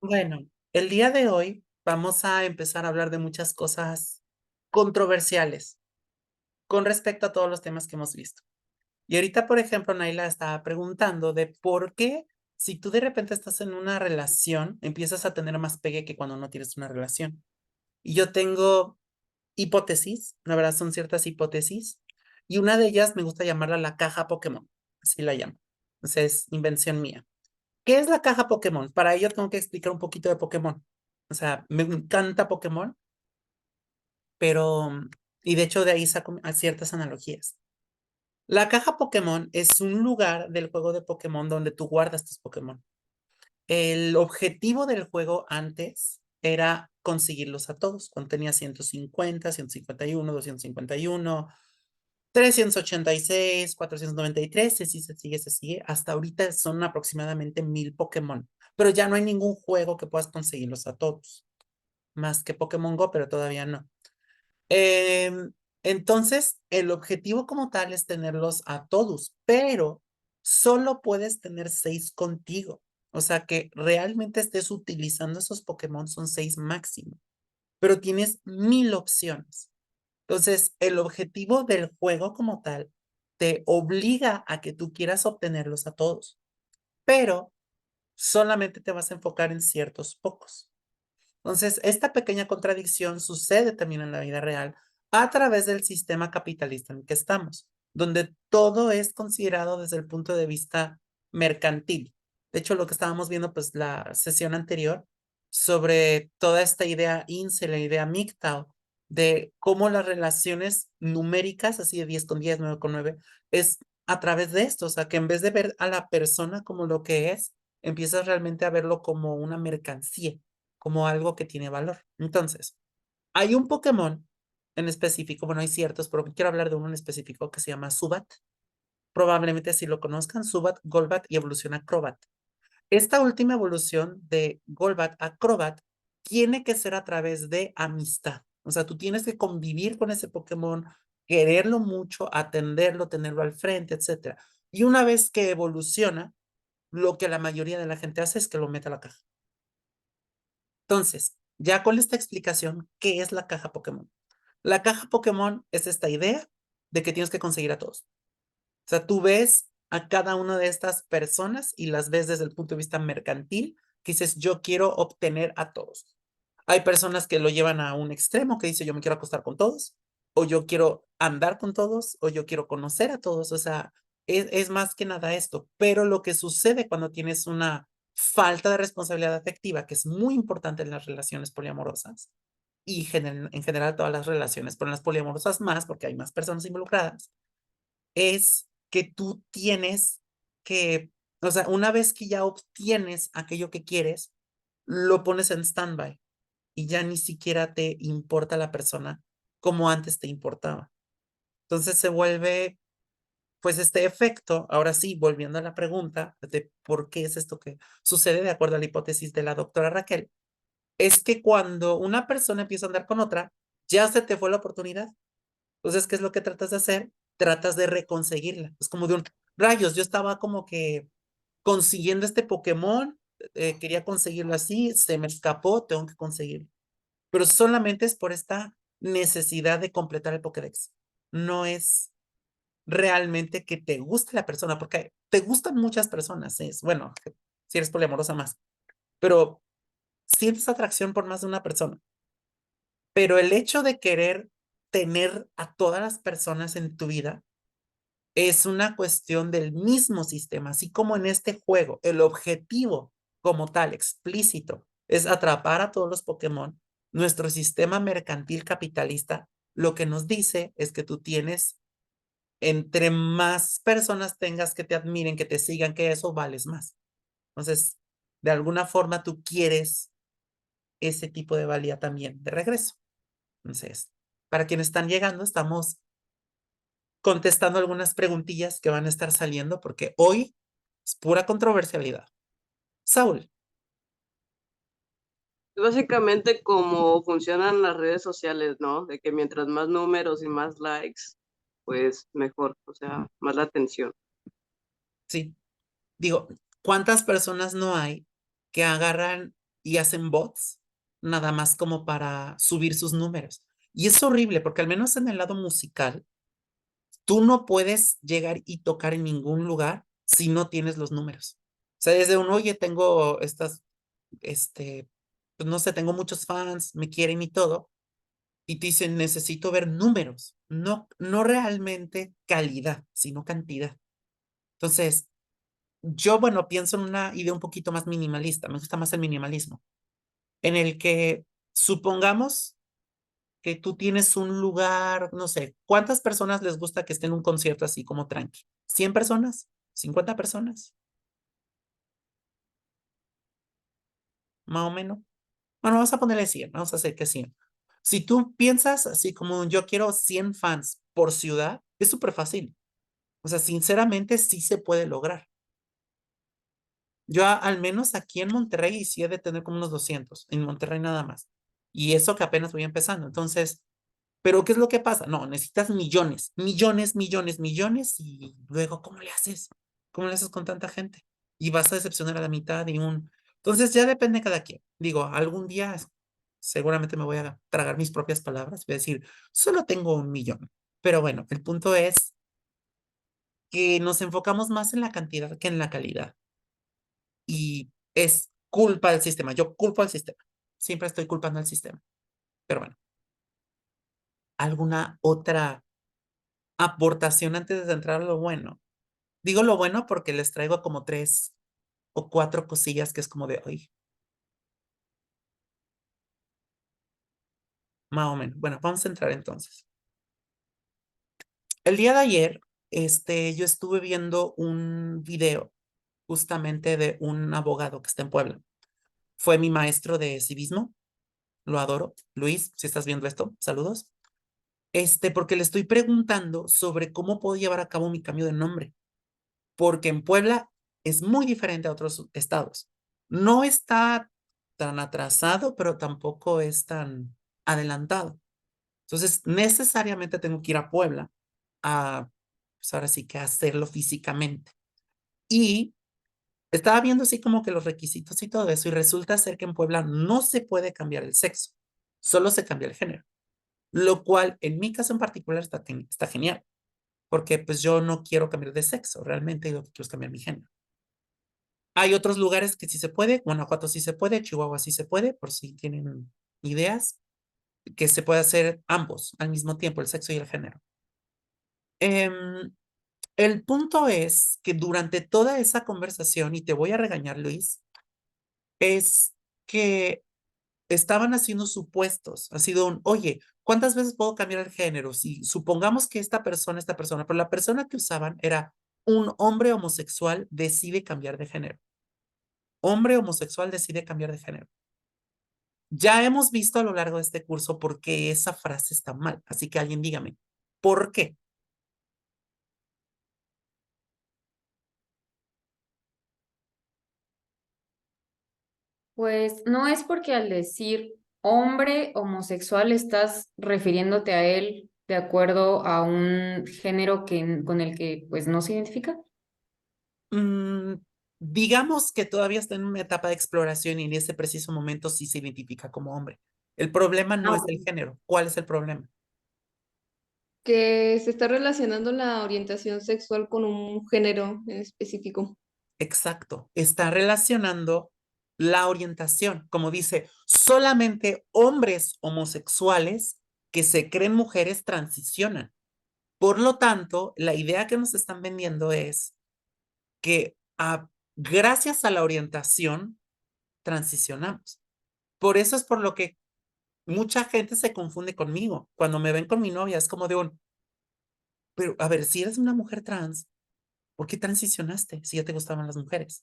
Bueno, el día de hoy vamos a empezar a hablar de muchas cosas controversiales con respecto a todos los temas que hemos visto. Y ahorita, por ejemplo, Naila estaba preguntando de por qué si tú de repente estás en una relación, empiezas a tener más pegue que cuando no tienes una relación. Y yo tengo hipótesis, la verdad son ciertas hipótesis, y una de ellas me gusta llamarla la caja Pokémon, así la llamo. Entonces, es invención mía. ¿Qué es la caja Pokémon? Para ello tengo que explicar un poquito de Pokémon. O sea, me encanta Pokémon, pero, y de hecho de ahí saco a ciertas analogías. La caja Pokémon es un lugar del juego de Pokémon donde tú guardas tus Pokémon. El objetivo del juego antes era conseguirlos a todos. Cuando tenía 150, 151, 251, 386, 493, y así se sigue. Hasta ahorita son aproximadamente 1000 Pokémon, pero ya no hay ningún juego que puedas conseguirlos a todos, más que Pokémon Go, pero todavía no. Entonces, el objetivo como tal es tenerlos a todos, pero solo puedes tener 6 contigo. O sea que realmente estés utilizando esos Pokémon son 6 máximo, pero tienes 1000 opciones. Entonces, el objetivo del juego como tal te obliga a que tú quieras obtenerlos a todos, pero solamente te vas a enfocar en ciertos pocos. Entonces, esta pequeña contradicción sucede también en la vida real a través del sistema capitalista en el que estamos, donde todo es considerado desde el punto de vista mercantil. De hecho, lo que estábamos viendo, pues, la sesión anterior sobre toda esta idea INSEE, la idea MGTOW, de cómo las relaciones numéricas, así de 10 con 10, 9 con 9, es a través de esto, o sea, que en vez de ver a la persona como lo que es, empiezas realmente a verlo como una mercancía, como algo que tiene valor. Entonces, hay un Pokémon en específico, bueno, hay ciertos, pero quiero hablar de uno en específico que se llama Zubat. Probablemente si lo conozcan, Zubat, Golbat y evoluciona Crobat. Esta última evolución de Golbat a Crobat tiene que ser a través de amistad. O sea, tú tienes que convivir con ese Pokémon, quererlo mucho, atenderlo, tenerlo al frente, etcétera. Y una vez que evoluciona, lo que la mayoría de la gente hace es que lo mete a la caja. Entonces, ya con esta explicación, ¿qué es la caja Pokémon? La caja Pokémon es esta idea de que tienes que conseguir a todos. O sea, tú ves a cada una de estas personas y las ves desde el punto de vista mercantil, que dices, yo quiero obtener a todos. Hay personas que lo llevan a un extremo, que dice, yo me quiero acostar con todos, o yo quiero andar con todos, o yo quiero conocer a todos. O sea, es más que nada esto. Pero lo que sucede cuando tienes una falta de responsabilidad afectiva, que es muy importante en las relaciones poliamorosas, y en general todas las relaciones, pero en las poliamorosas más, porque hay más personas involucradas, es que tú tienes que, o sea, una vez que ya obtienes aquello que quieres, lo pones en stand-by y ya ni siquiera te importa la persona como antes te importaba. Entonces se vuelve, pues, este efecto, ahora sí, volviendo a la pregunta de por qué es esto que sucede de acuerdo a la hipótesis de la doctora Raquel, es que cuando una persona empieza a andar con otra, ya se te fue la oportunidad. Entonces, ¿qué es lo que tratas de hacer? Tratas de reconseguirla. Es como de un rayos, yo estaba como que consiguiendo este Pokémon, quería conseguirlo así, se me escapó, tengo que conseguirlo. Pero solamente es por esta necesidad de completar el Pokédex. No es realmente que te guste la persona, porque te gustan muchas personas, es bueno, si eres poliamorosa más, pero sientes atracción por más de una persona. Pero el hecho de querer tener a todas las personas en tu vida es una cuestión del mismo sistema, así como en este juego, el objetivo como tal, explícito, es atrapar a todos los Pokémon. Nuestro sistema mercantil capitalista lo que nos dice es que tú tienes, entre más personas tengas que te admiren, que te sigan, que eso vales más. Entonces, de alguna forma tú quieres ese tipo de valía también de regreso. Entonces, para quienes están llegando, estamos contestando algunas preguntillas que van a estar saliendo porque hoy es pura controversialidad. Saúl, Es básicamente como funcionan las redes sociales, ¿no? De que mientras más números y más likes, pues mejor, o sea, más la atención. sí, digo, ¿cuántas personas no hay que agarran y hacen bots nada más como para subir sus números. Y es horrible porque al menos en el lado musical, tú no puedes llegar y tocar en ningún lugar si no tienes los números. O sea, desde un, oye, tengo estas, pues no sé, tengo muchos fans, me quieren y todo, y te dicen, necesito ver números, no realmente calidad, sino cantidad. Entonces, yo, bueno, pienso en una idea un poquito más minimalista, me gusta más el minimalismo, en el que supongamos que tú tienes un lugar, no sé, ¿cuántas personas les gusta que esté en un concierto así como tranqui? ¿100 personas? ¿50 personas? Más o menos. Bueno, vamos a ponerle 100, vamos a hacer que 100. Si tú piensas así como yo quiero 100 fans por ciudad, es súper fácil. O sea, sinceramente sí se puede lograr. Yo al menos aquí en Monterrey sí he de tener como unos 200, en Monterrey nada más. Y eso que apenas voy empezando. Entonces, pero ¿qué es lo que pasa? No, necesitas millones, millones, millones, millones y luego, ¿cómo le haces? ¿Cómo le haces con tanta gente? Y vas a decepcionar a la mitad y un... Entonces ya depende de cada quien. Digo, algún día seguramente me voy a tragar mis propias palabras. Voy a decir, solo tengo 1 millón. Pero bueno, el punto es que nos enfocamos más en la cantidad que en la calidad. Y es culpa del sistema. Yo culpo al sistema. Siempre estoy culpando al sistema. Pero bueno, ¿alguna otra aportación antes de entrar a lo bueno? Digo lo bueno porque les traigo como 3 o 4 cosillas que es como de hoy, más o menos. Bueno, vamos a entrar entonces. El día de ayer, yo estuve viendo un video justamente de un abogado que está en Puebla. Fue mi maestro de civismo, lo adoro. Luis, si estás viendo esto, saludos. Porque le estoy preguntando sobre cómo puedo llevar a cabo mi cambio de nombre, porque en Puebla es muy diferente a otros estados. No está tan atrasado, pero tampoco es tan adelantado. Entonces, necesariamente tengo que ir a Puebla a, pues ahora sí que hacerlo físicamente. Y estaba viendo así como que los requisitos y todo eso, y resulta ser que en Puebla no se puede cambiar el sexo, solo se cambia el género, lo cual en mi caso en particular está genial, porque pues yo no quiero cambiar de sexo, realmente lo que quiero es cambiar mi género. Hay otros lugares que sí se puede, Guanajuato sí se puede, Chihuahua sí se puede, por si tienen ideas, que se puede hacer ambos al mismo tiempo, el sexo y el género. Em, el punto es que durante toda esa conversación, y te voy a regañar, Luis, es que estaban haciendo supuestos, ha sido un, oye, ¿cuántas veces puedo cambiar el género? Si supongamos que esta persona, pero la persona que usaban era un hombre homosexual decide cambiar de género. Hombre homosexual decide cambiar de género. Ya hemos visto a lo largo de este curso por qué esa frase está mal, así que alguien dígame, ¿por qué? Pues no es porque al decir hombre homosexual estás refiriéndote a él de acuerdo a un género con el que pues no se identifica. Mm, digamos que todavía está en una etapa de exploración y en ese preciso momento sí se identifica como hombre. El problema no Ah, es el ok. género. ¿Cuál es el problema? Que se está relacionando la orientación sexual con un género en específico. Exacto. Está relacionando la orientación. Como dice, solamente hombres homosexuales que se creen mujeres transicionan. Por lo tanto, la idea que nos están vendiendo es que gracias a la orientación transicionamos. Por eso es por lo que mucha gente se confunde conmigo. Cuando me ven con mi novia es como de un, pero a ver, si eres una mujer trans, ¿por qué transicionaste si ya te gustaban las mujeres?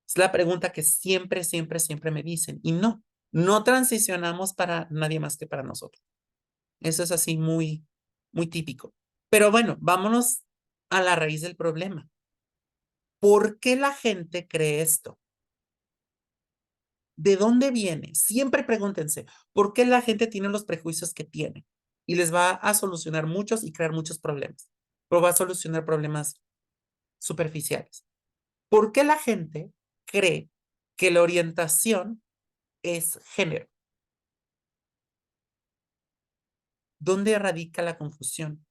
Es la pregunta que siempre, siempre, siempre me dicen. Y no transicionamos para nadie más que para nosotros. Eso es así muy, muy típico. Pero bueno, vámonos a la raíz del problema. ¿Por qué la gente cree esto? ¿De dónde viene? Siempre pregúntense, ¿por qué la gente tiene los prejuicios que tiene? Y les va a solucionar muchos y crear muchos problemas. Pero va a solucionar problemas superficiales. ¿Por qué la gente cree que la orientación es género? ¿Dónde radica la confusión?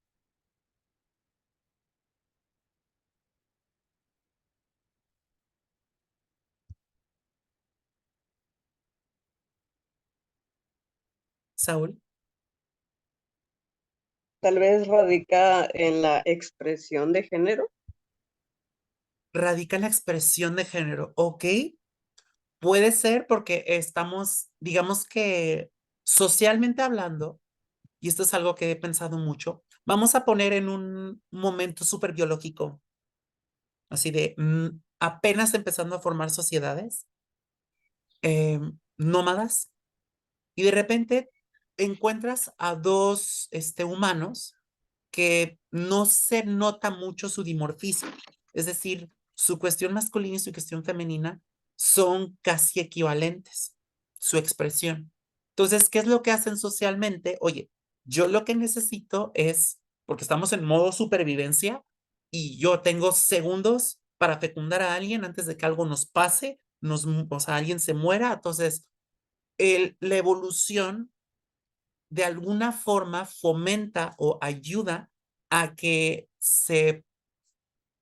Saúl, Tal vez radica en la expresión de género. radica en la expresión de género. Ok, puede ser porque estamos, digamos que socialmente hablando, y esto es algo que he pensado mucho, vamos a poner en un momento súper biológico, así de apenas empezando a formar sociedades nómadas, y de repente encuentras a dos humanos que no se nota mucho su dimorfismo, es decir, su cuestión masculina y su cuestión femenina son casi equivalentes, su expresión. Entonces, ¿qué es lo que hacen socialmente? Oye, yo lo que necesito es, porque estamos en modo supervivencia y yo tengo segundos para fecundar a alguien antes de que algo nos pase, o sea, alguien se muera, entonces la evolución de alguna forma fomenta o ayuda a que se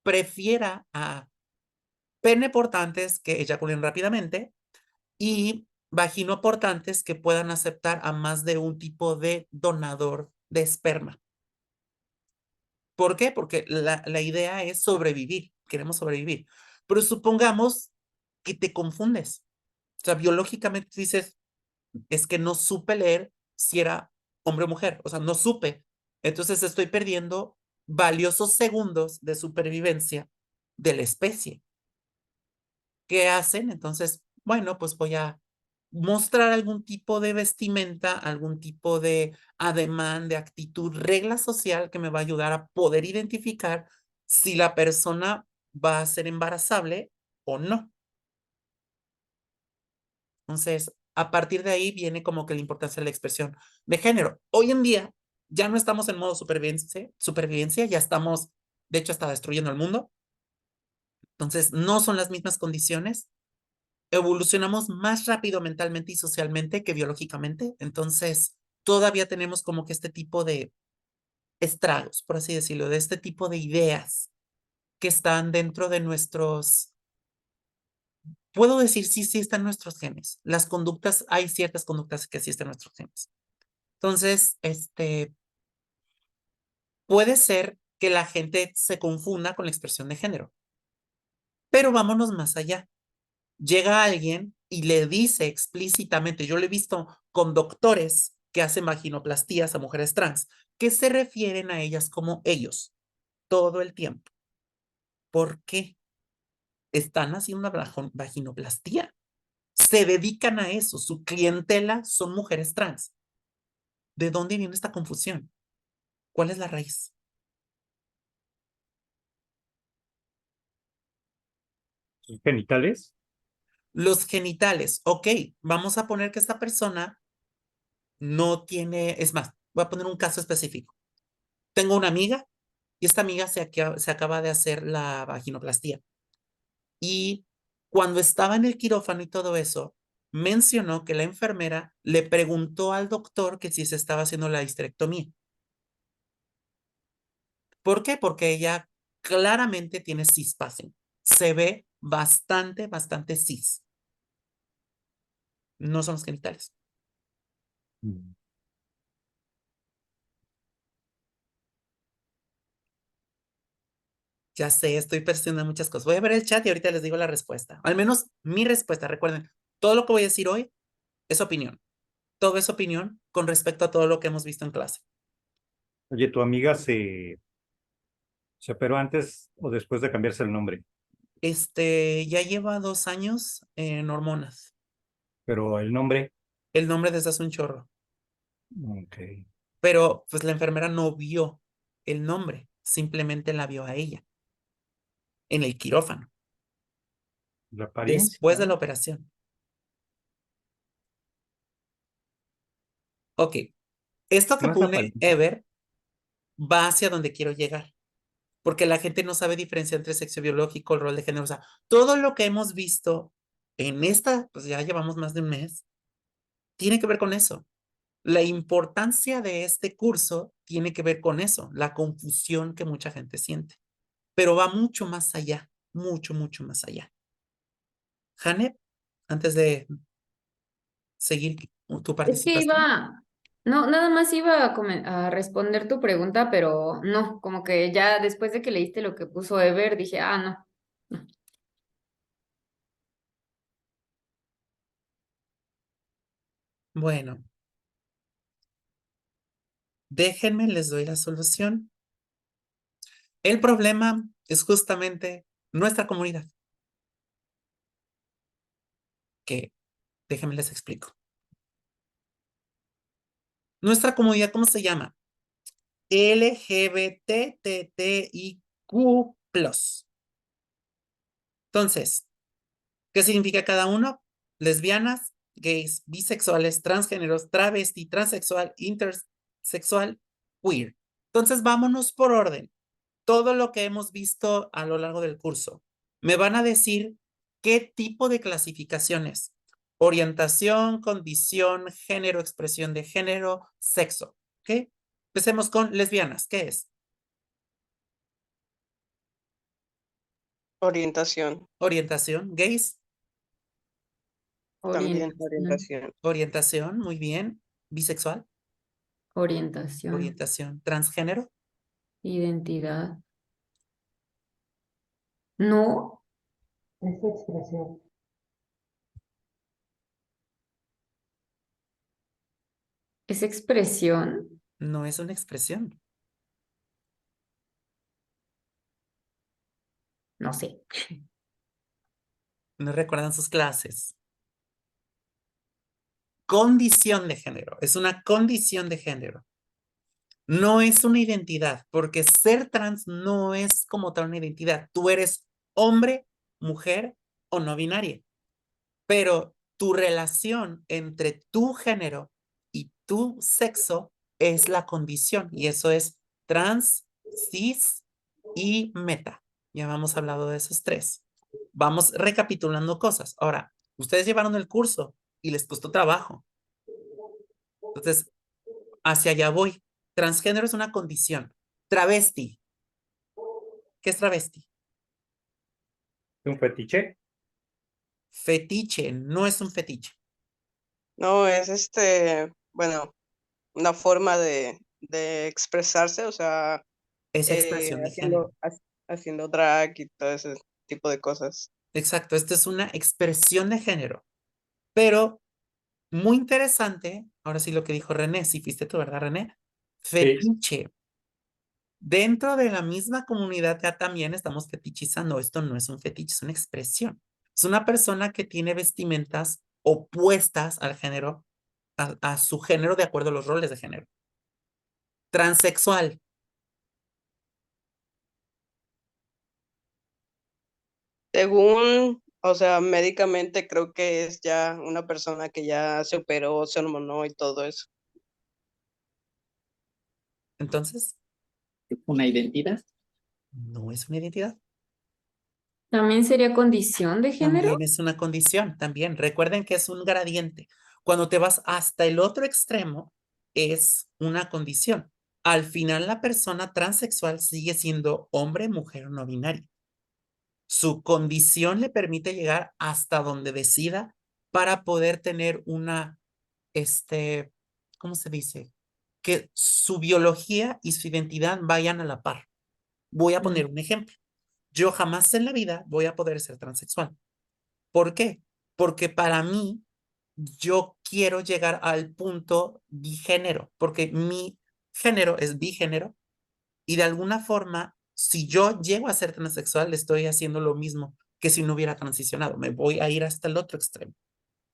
prefiera a pene portantes que eyaculen rápidamente y vaginoportantes que puedan aceptar a más de un tipo de donador de esperma. ¿Por qué? Porque la idea es sobrevivir, queremos sobrevivir. Pero supongamos que te confundes. O sea, biológicamente dices, es que no supe leer si era hombre o mujer, o sea, no supe. Entonces estoy perdiendo valiosos segundos de supervivencia de la especie. ¿Qué hacen? Entonces, bueno, pues voy a mostrar algún tipo de vestimenta, algún tipo de ademán, de actitud, regla social que me va a ayudar a poder identificar si la persona va a ser embarazable o no. Entonces, a partir de ahí viene como que la importancia de la expresión de género. Hoy en día ya no estamos en modo supervivencia, ya estamos, de hecho, hasta destruyendo el mundo. Entonces, no son las mismas condiciones. Evolucionamos más rápido mentalmente y socialmente que biológicamente. Entonces, todavía tenemos como que este tipo de estragos, por así decirlo, de este tipo de ideas que están dentro de nuestros. Puedo decir, sí, sí están nuestros genes. Las conductas, hay ciertas conductas que sí están en nuestros genes. Entonces, puede ser que la gente se confunda con la expresión de género. Pero vámonos más allá. Llega alguien y le dice explícitamente, yo lo he visto con doctores que hacen vaginoplastías a mujeres trans, que se refieren a ellas como ellos todo el tiempo. ¿Por qué? Están haciendo una vaginoplastía. Se dedican a eso. Su clientela son mujeres trans. ¿De dónde viene esta confusión? ¿Cuál es la raíz? ¿Sus genitales? Los genitales. Ok, vamos a poner que esta persona no tiene, es más, voy a poner un caso específico. Tengo una amiga y esta amiga se acaba de hacer la vaginoplastía. Y cuando estaba en el quirófano y todo eso, mencionó que la enfermera le preguntó al doctor que si se estaba haciendo la histerectomía. ¿Por qué? Porque ella claramente tiene cispasen. Se ve bastante, bastante cis. No son los genitales. Mm. Ya sé, estoy persiguiendo muchas cosas. Voy a ver el chat y ahorita les digo la respuesta. Al menos mi respuesta. Recuerden, todo lo que voy a decir hoy es opinión. Todo es opinión con respecto a todo lo que hemos visto en clase. Oye, ¿tu amiga se operó antes o después de cambiarse el nombre? Ya lleva 2 años en hormonas. Pero el nombre, El nombre desde hace un chorro. ok. Pero pues la enfermera no vio el nombre, simplemente la vio a ella en el quirófano, La apariencia, después de la ¿no? operación. Ok, esto que Más la pone apariencia. Ever va hacia donde quiero llegar, porque la gente no sabe diferenciar entre sexo biológico, el rol de género, o sea, todo lo que hemos visto en esta, pues ya llevamos más de un mes, tiene que ver con eso. La importancia de este curso tiene que ver con eso, la confusión que mucha gente siente, pero va mucho más allá, mucho, mucho más allá. Janet, antes de seguir tu Es que participación. no, nada más iba a responder tu pregunta, pero no, como que ya después de que leíste lo que puso Ever, dije, no. Bueno, déjenme, les doy la solución. El problema es justamente nuestra comunidad, que déjenme les explico. Nuestra comunidad, ¿cómo se llama? LGBTTIQ+. Entonces, ¿qué significa cada uno? Lesbianas, gays, bisexuales, transgéneros, travesti, transexual, intersexual, queer. Entonces, vámonos por orden. Todo lo que hemos visto a lo largo del curso. Me van a decir qué tipo de clasificaciones. Orientación, condición, género, expresión de género, sexo. ¿Ok? Empecemos con lesbianas. ¿Qué es? Orientación, Orientación. Gays. también Orientación, Orientación. Muy bien. Bisexual. orientación, Orientación. Transgénero. identidad. No, Es expresión. es expresión. No es una expresión. No sé. No recuerdan sus clases. Condición de género. Es una condición de género. No es una identidad, porque ser trans no es como tal una identidad. Tú eres hombre, mujer o no binaria, pero tu relación entre tu género y tu sexo es la condición, y eso es trans, cis y meta. Ya hemos hablado de esos tres. Vamos recapitulando cosas. Ahora, ustedes llevaron el curso y les costó trabajo. Entonces, hacia allá voy. Transgénero es una condición. Travesti. ¿Qué es travesti? ¿Un fetiche? Fetiche. No es un fetiche. no, es bueno, una forma de expresarse, o sea, Es expresión de género. haciendo drag y todo ese tipo de cosas. Exacto. Esto es una expresión de género. Pero muy interesante. Ahora sí lo que dijo René. Sí, fuiste tú, ¿verdad, René? Fetiche. Dentro de la misma comunidad ya también estamos fetichizando. Esto no es un fetiche, es una expresión. Es una persona que tiene vestimentas opuestas al género, a su género de acuerdo a los roles de género. Transexual. Según, o sea, médicamente creo que es ya una persona que ya se operó, se hormonó y todo eso. Entonces, Una identidad. no es una identidad. También sería condición de género. También es una condición, también. Recuerden que es un gradiente. Cuando te vas hasta el otro extremo, es una condición. Al final, la persona transexual sigue siendo hombre, mujer o no binario. Su condición le permite llegar hasta donde decida para poder tener una, ¿cómo se dice? Que su biología y su identidad vayan a la par. Voy a poner un ejemplo. Yo jamás en la vida voy a poder ser transexual. ¿Por qué? Porque para mí, yo quiero llegar al punto bigénero, porque mi género es bigénero y de alguna forma, si yo llego a ser transexual, estoy haciendo lo mismo que si no hubiera transicionado. Me voy a ir hasta el otro extremo.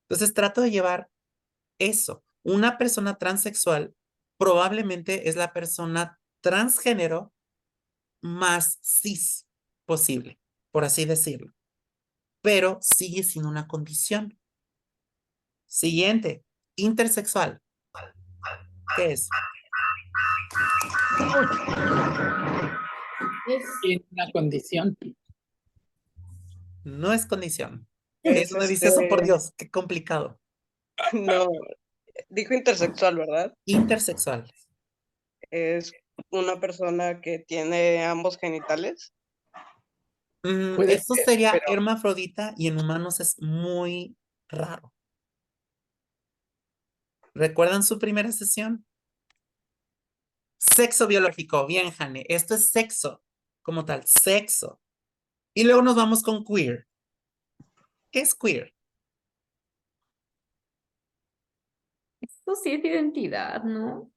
Entonces trato de llevar eso. Una persona transexual probablemente es la persona transgénero más cis posible, por así decirlo, pero sigue siendo una condición. Siguiente, intersexual. ¿Qué es? Tiene una condición. No es condición. Es ¿Dónde dice eso? Por Dios, qué complicado. no, Dijo intersexual, ¿verdad? Intersexual. Es una persona que tiene ambos genitales. Puede Esto ser, sería pero hermafrodita y en humanos es muy raro. ¿Recuerdan su primera sesión? Sexo biológico, bien, Jane. Esto es sexo, como tal, sexo. Y luego nos vamos con queer. ¿Qué es queer? Esto sí es identidad, ¿no?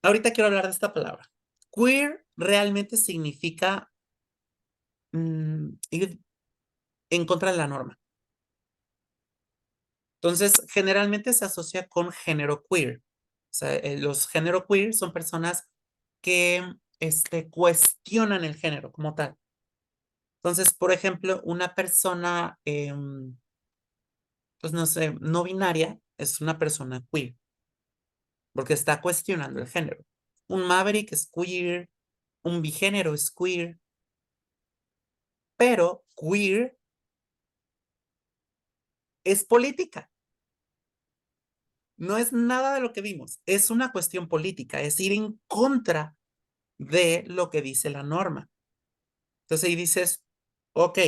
Ahorita quiero hablar de esta palabra. Queer realmente significa ir en contra de la norma. Entonces, generalmente se asocia con género queer. O sea, los género queer son personas que cuestionan el género como tal. Entonces, por ejemplo, una persona, pues no sé, no binaria es una persona queer, porque está cuestionando el género. Un maverick es queer, un bigénero es queer, pero queer es política. No es nada de lo que vimos, es una cuestión política, es ir en contra de lo que dice la norma. Entonces ahí dices, ok,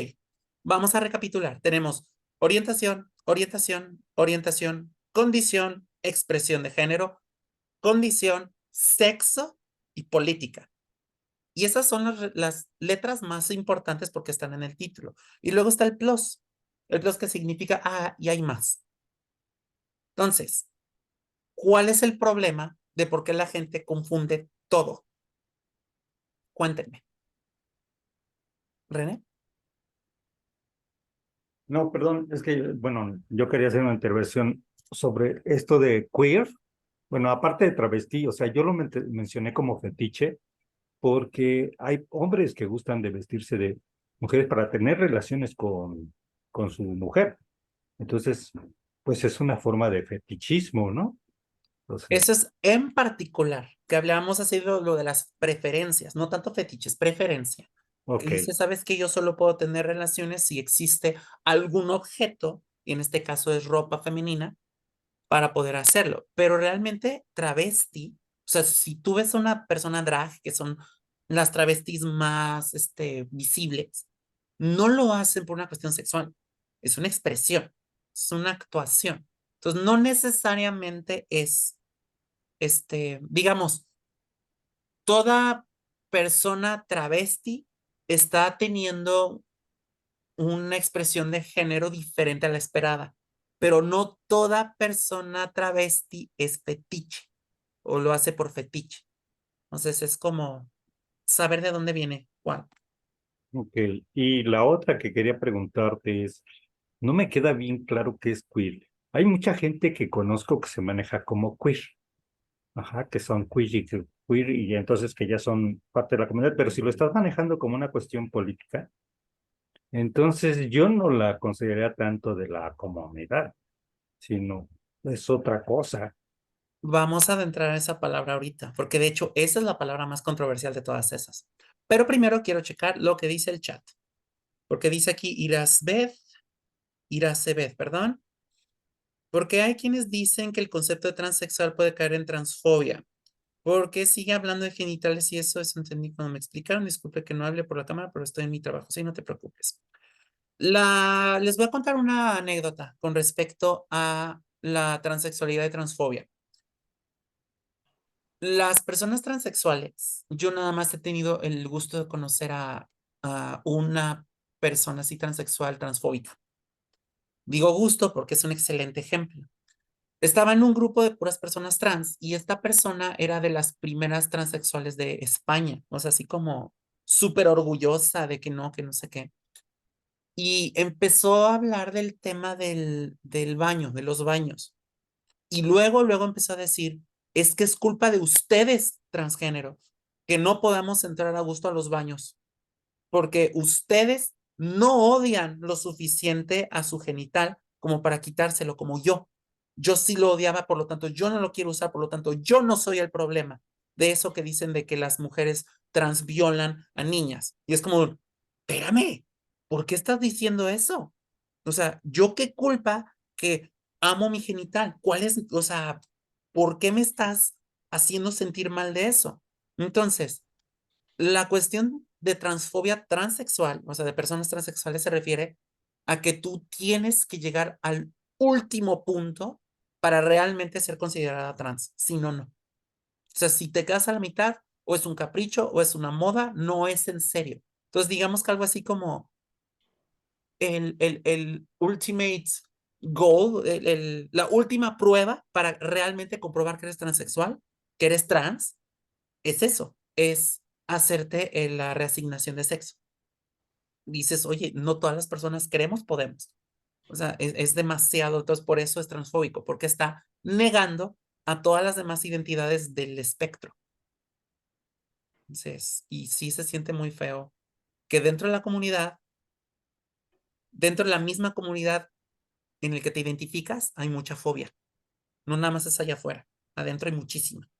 vamos a recapitular. Tenemos orientación, orientación, orientación, condición, expresión de género, condición, sexo y política. Y esas son las letras más importantes porque están en el título. Y luego está el plus que significa, y hay más. Entonces, ¿cuál es el problema de por qué la gente confunde todo? Cuéntenme. René. No, perdón, es que, bueno, yo quería hacer una intervención sobre esto de queer. Bueno, aparte de travesti, o sea, yo lo mencioné como fetiche porque hay hombres que gustan de vestirse de mujeres para tener relaciones con su mujer. Entonces, pues es una forma de fetichismo, ¿no? Entonces, Eso es en particular, que hablábamos así de lo de las preferencias, no tanto fetiches, preferencia. Que ok, dice, ¿sabes que yo solo puedo tener relaciones si existe algún objeto, y en este caso es ropa femenina, para poder hacerlo? Pero realmente travesti, o sea, si tú ves a una persona drag, que son las travestis más visibles, no lo hacen por una cuestión sexual, es una expresión, es una actuación. Entonces, no necesariamente es digamos, toda persona travesti está teniendo una expresión de género diferente a la esperada, pero no toda persona travesti es fetiche o lo hace por fetiche. Entonces es como saber de dónde viene cuál. ok. Y la otra que quería preguntarte es, no me queda bien claro qué es queer. Hay mucha gente que conozco que se maneja como queer. Ajá, que son queer y entonces que ya son parte de la comunidad, pero si lo estás manejando como una cuestión política, entonces yo no la consideraría tanto de la comunidad, sino es otra cosa. Vamos a adentrar a esa palabra ahorita, porque de hecho esa es la palabra más controversial de todas esas. Pero primero quiero checar lo que dice el chat, porque dice aquí Iracebeth, perdón. Porque hay quienes dicen que el concepto de transexual puede caer en transfobia. Porque sigue hablando de genitales y eso entendí cuando me explicaron. Disculpe que no hable por la cámara, pero estoy en mi trabajo. Sí, no te preocupes. Les voy a contar una anécdota con respecto a la transexualidad y transfobia. Las personas transexuales, yo nada más he tenido el gusto de conocer a una persona así transexual, transfóbica. Digo gusto porque es un excelente ejemplo. Estaba en un grupo de puras personas trans y esta persona era de las primeras transexuales de España, o sea, así como súper orgullosa de que no sé qué. Y empezó a hablar del tema del baño, de los baños. Y luego empezó a decir, es que es culpa de ustedes, transgénero, que no podamos entrar a gusto a los baños, porque ustedes no odian lo suficiente a su genital como para quitárselo como yo. Yo sí lo odiaba, por lo tanto, yo no lo quiero usar, por lo tanto, yo no soy el problema de eso que dicen de que las mujeres trans violan a niñas. Y es como, espérame, ¿por qué estás diciendo eso? O sea, ¿yo qué culpa que amo mi genital. ¿Cuál es, o sea, por qué me estás haciendo sentir mal de eso? Entonces, la cuestión de transfobia transexual, o sea, de personas transexuales, se refiere a que tú tienes que llegar al último punto para realmente ser considerada trans. Si no, no. O sea, si te quedas a la mitad, o es un capricho, o es una moda, no es en serio. Entonces, digamos que algo así como el ultimate goal, la última prueba para realmente comprobar que eres transexual, que eres trans, es eso, es hacerte la reasignación de sexo. Dices, oye, no todas las personas queremos, podemos. O sea, es demasiado, entonces por eso es transfóbico, porque está negando a todas las demás identidades del espectro. Entonces, y sí se siente muy feo que dentro de la comunidad, dentro de la misma comunidad en el que te identificas, hay mucha fobia. No nada más es allá afuera, adentro hay muchísima.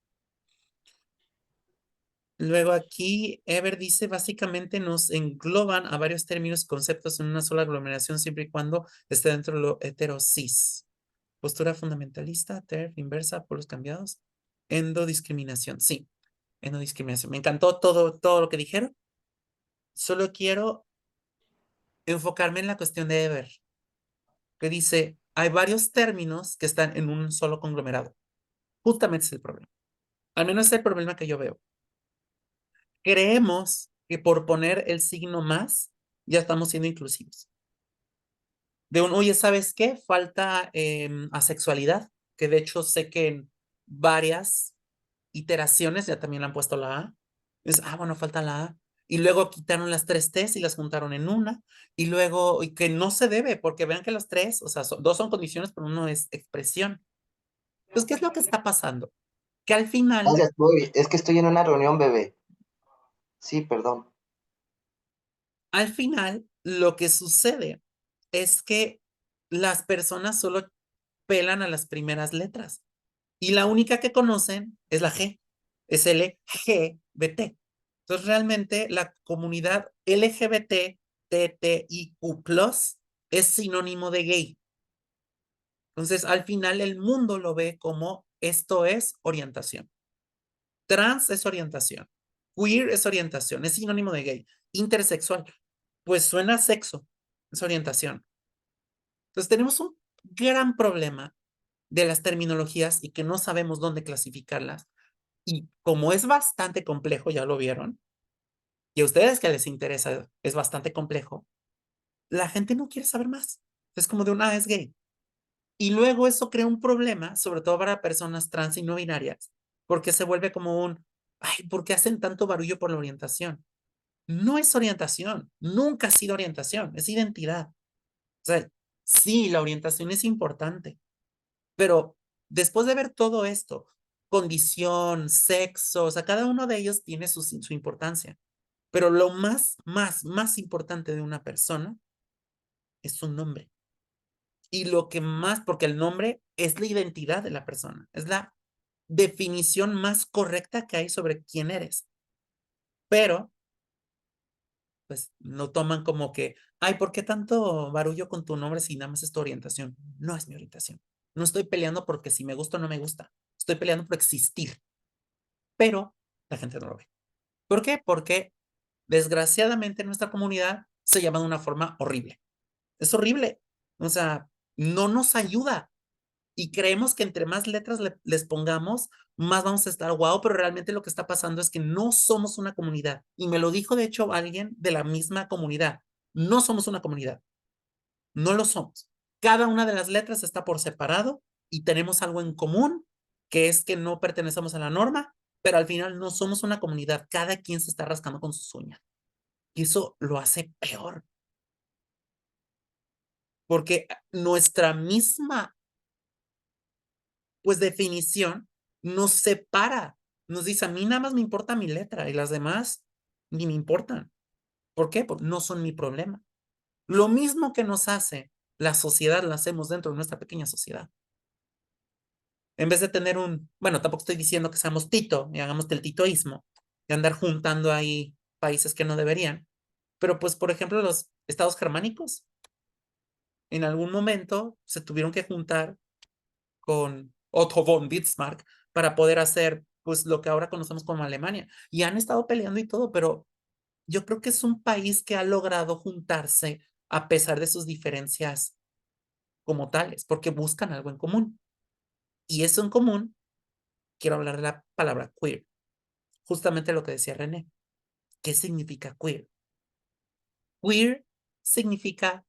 Luego aquí, Ever dice, básicamente nos engloban a varios términos y conceptos en una sola aglomeración siempre y cuando esté dentro de lo heterosis. Postura fundamentalista, TERF, inversa, polos cambiados, endodiscriminación. Sí, endodiscriminación. Me encantó todo lo que dijeron. Solo quiero enfocarme en la cuestión de Ever, que dice, hay varios términos que están en un solo conglomerado. Justamente es el problema. Al menos es el problema que yo veo. Creemos que por poner el signo más, ya estamos siendo inclusivos. De un, oye, ¿sabes qué? Falta asexualidad, que de hecho sé que en varias iteraciones ya también le han puesto la A. Es, bueno, falta la A. Y luego quitaron las 3 T's y las juntaron en una. Y luego, y que no se debe, porque vean que las 3, o sea, dos son condiciones, pero uno es expresión. Entonces, ¿qué es lo que está pasando? Que al final, Gracias, voy. Es que estoy en una reunión, bebé. Sí, perdón. lo que sucede es que las personas solo pelan a las primeras letras. Y la única que conocen es la G, es LGBT. Entonces, realmente la comunidad LGBT, TTIQ+, es sinónimo de gay. Entonces, al final el mundo lo ve como esto es orientación. Trans es orientación. Queer es orientación, es sinónimo de gay. Intersexual, pues suena a sexo, es orientación. Entonces, tenemos un gran problema de las terminologías y que no sabemos dónde clasificarlas. Y como es bastante complejo, ya lo vieron, y a ustedes que les interesa, es bastante complejo, la gente no quiere saber más. Es como de una, es gay. Y luego eso crea un problema, sobre todo para personas trans y no binarias, porque se vuelve como un, ay, ¿por qué hacen tanto barullo por la orientación? No es orientación, nunca ha sido orientación, es identidad. O sea, sí, la orientación es importante, pero después de ver todo esto, condición, sexo, o sea, cada uno de ellos tiene su importancia. Pero lo más importante de una persona es su nombre. Y lo que más, porque el nombre es la identidad de la persona, es la definición más correcta que hay sobre quién eres. Pero, pues, lo toman como que, ay, ¿por qué tanto barullo con tu nombre si nada más es tu orientación? No es mi orientación. No estoy peleando porque si me gusta o no me gusta. Estoy peleando por existir. Pero la gente no lo ve. ¿Por qué? Porque desgraciadamente nuestra comunidad se llama de una forma horrible. Es horrible. O sea, no nos ayuda. Y creemos que entre más letras les pongamos, más vamos a estar guau, pero realmente lo que está pasando es que no somos una comunidad. Y me lo dijo, de hecho, alguien de la misma comunidad. No somos una comunidad. No lo somos. Cada una de las letras está por separado y tenemos algo en común, que es que no pertenecemos a la norma, pero al final no somos una comunidad. Cada quien se está rascando con sus uñas. Y eso lo hace peor. Porque nuestra misma, pues, definición nos separa. Nos dice, a mí nada más me importa mi letra y las demás ni me importan. ¿Por qué? Porque no son mi problema. Lo mismo que nos hace la sociedad, lo hacemos dentro de nuestra pequeña sociedad. En vez de tener bueno, tampoco estoy diciendo que seamos Tito y hagamos el titoísmo, de andar juntando ahí países que no deberían. Pero pues, por ejemplo, los estados germánicos, en algún momento se tuvieron que juntar con Otto von Bismarck para poder hacer pues lo que ahora conocemos como Alemania. Y han estado peleando y todo, pero yo creo que es un país que ha logrado juntarse a pesar de sus diferencias como tales, porque buscan algo en común. Y eso en común, quiero hablar de la palabra queer. Justamente lo que decía René. ¿Qué significa queer? Queer significa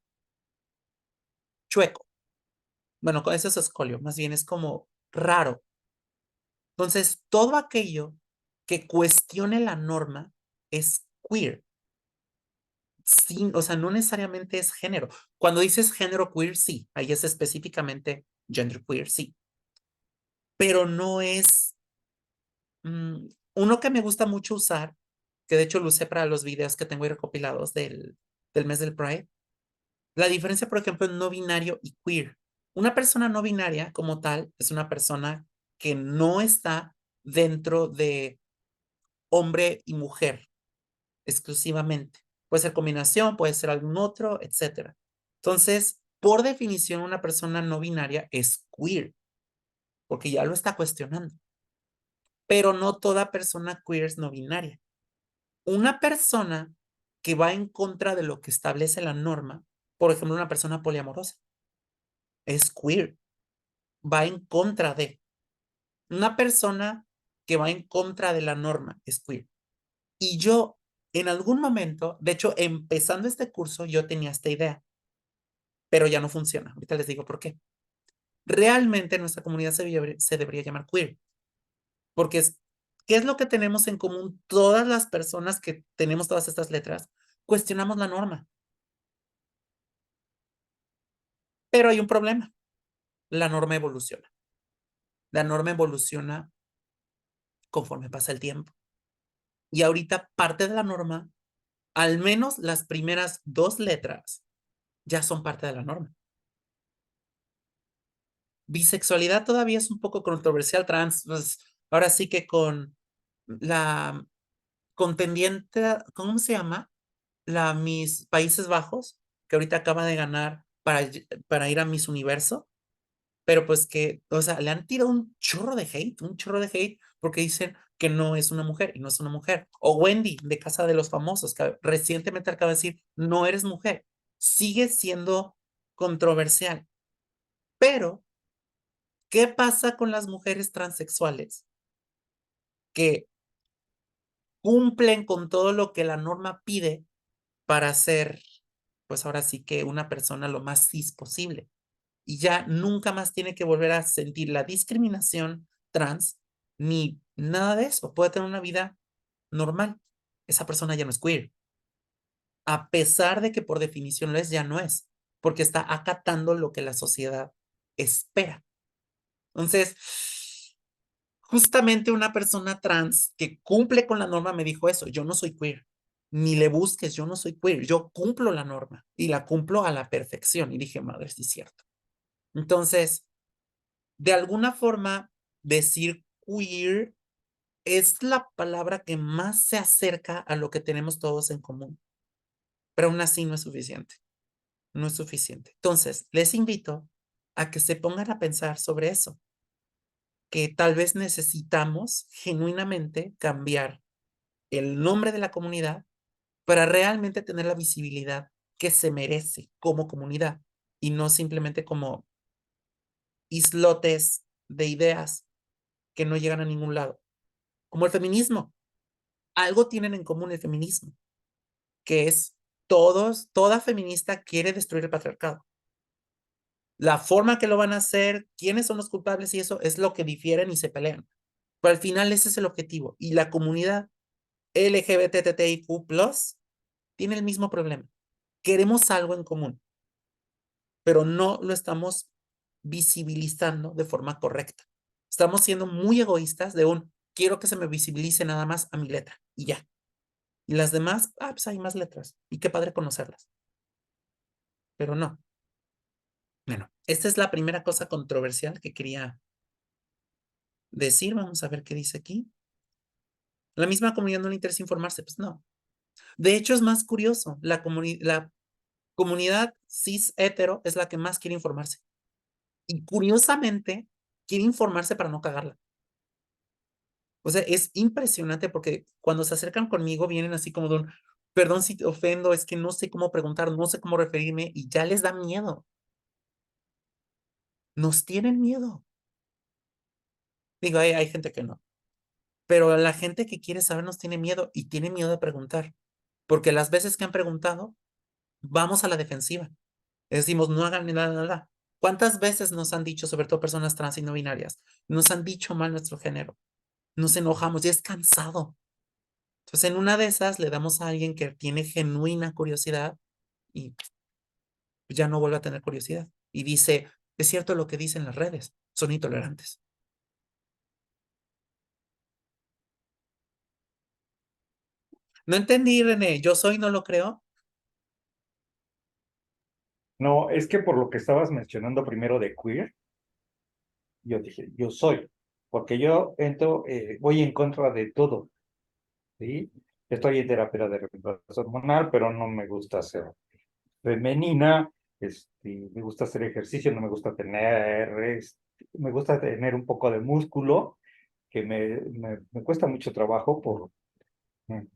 chueco. Bueno, con eso es escolio, más bien es como raro. Entonces, todo aquello que cuestione la norma es queer. Sí, o sea, no necesariamente es género. Cuando dices género queer, sí, ahí es específicamente gender queer, sí. Pero no es uno que me gusta mucho usar, que de hecho lo usé para los videos que tengo ahí recopilados del mes del Pride. La diferencia, por ejemplo, en no binario y queer. Una persona no binaria como tal es una persona que no está dentro de hombre y mujer exclusivamente. Puede ser combinación, puede ser algún otro, etcétera. Entonces, por definición, una persona no binaria es queer, porque ya lo está cuestionando. Pero no toda persona queer es no binaria. Una persona que va en contra de lo que establece la norma, por ejemplo, una persona poliamorosa, es queer, va en contra de. Una persona que va en contra de la norma es queer. Y yo, en algún momento, de hecho, empezando este curso, yo tenía esta idea, pero ya no funciona. Ahorita les digo por qué. Realmente nuestra comunidad se debería llamar queer, porque ¿qué es lo que tenemos en común todas las personas que tenemos todas estas letras? Cuestionamos la norma. Pero hay un problema. La norma evoluciona. La norma evoluciona conforme pasa el tiempo. Y ahorita parte de la norma, al menos las primeras dos letras, ya son parte de la norma. Bisexualidad todavía es un poco controversial, trans, pues, ahora sí que con la contendiente, ¿cómo se llama? La Miss Países Bajos, que ahorita acaba de ganar para ir a Miss Universo, pero pues que, o sea, le han tirado un chorro de hate, porque dicen que no es una mujer y no es una mujer. O Wendy, de Casa de los Famosos, que recientemente acaba de decir, no eres mujer. Sigue siendo controversial. Pero, ¿qué pasa con las mujeres transexuales que cumplen con todo lo que la norma pide para ser, pues ahora sí que una persona lo más cis posible? Y ya nunca más tiene que volver a sentir la discriminación trans ni nada de eso. Puede tener una vida normal. Esa persona ya no es queer. A pesar de que por definición lo es, ya no es, porque está acatando lo que la sociedad espera. Entonces, justamente una persona trans que cumple con la norma me dijo eso: yo no soy queer, ni le busques, yo no soy queer, yo cumplo la norma y la cumplo a la perfección. Y dije, madre, sí es cierto. Entonces, de alguna forma, decir queer es la palabra que más se acerca a lo que tenemos todos en común, pero aún así no es suficiente, no es suficiente. Entonces, les invito a que se pongan a pensar sobre eso, que tal vez necesitamos genuinamente cambiar el nombre de la comunidad para realmente tener la visibilidad que se merece como comunidad y no simplemente como islotes de ideas que no llegan a ningún lado. Como el feminismo. Algo tienen en común el feminismo, que es toda feminista quiere destruir el patriarcado. La forma que lo van a hacer, quiénes son los culpables y eso es lo que difieren y se pelean. Pero al final ese es el objetivo. Y la comunidad LGBTTIQ+ tiene el mismo problema. Queremos algo en común, pero no lo estamos visibilizando de forma correcta. Estamos siendo muy egoístas quiero que se me visibilice nada más a mi letra y ya. Y las demás, pues hay más letras. Y qué padre conocerlas. Pero no. Bueno, esta es la primera cosa controversial que quería decir. Vamos a ver qué dice aquí. La misma comunidad no le interesa informarse. Pues no. De hecho, es más curioso. Comunidad cis hetero es la que más quiere informarse. Y curiosamente, quiere informarse para no cagarla. O sea, es impresionante porque cuando se acercan conmigo vienen así como de un, perdón si te ofendo, es que no sé cómo preguntar, no sé cómo referirme y ya les da miedo. Nos tienen miedo. Digo, hay gente que no, pero la gente que quiere saber nos tiene miedo y tiene miedo de preguntar, porque las veces que han preguntado, vamos a la defensiva. Decimos, no hagan nada, nada. ¿Cuántas veces nos han dicho, sobre todo personas trans y no binarias, nos han dicho mal nuestro género? Nos enojamos, ya es cansado. Entonces, en una de esas le damos a alguien que tiene genuina curiosidad y ya no vuelve a tener curiosidad. Y dice, es cierto lo que dicen las redes, son intolerantes. No entendí, René, yo soy, no lo creo. No, es que por lo que estabas mencionando primero de queer, yo dije, yo soy, porque yo entro, voy en contra de todo, ¿sí? Estoy en terapia de reemplazo hormonal, pero no me gusta ser femenina, me gusta hacer ejercicio, no me gusta tener, me gusta tener un poco de músculo, que me cuesta mucho trabajo por... No,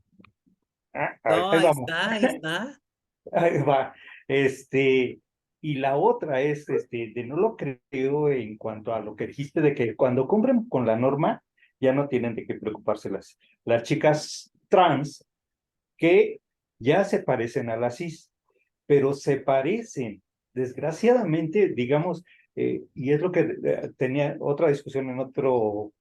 ahí vamos. ahí está. Ahí va. Este, y la otra es, de no lo creo en cuanto a lo que dijiste de que cuando cumplen con la norma, ya no tienen de qué preocuparse las chicas trans que ya se parecen a las cis, pero se parecen. Desgraciadamente, digamos, y es lo que tenía otra discusión en otro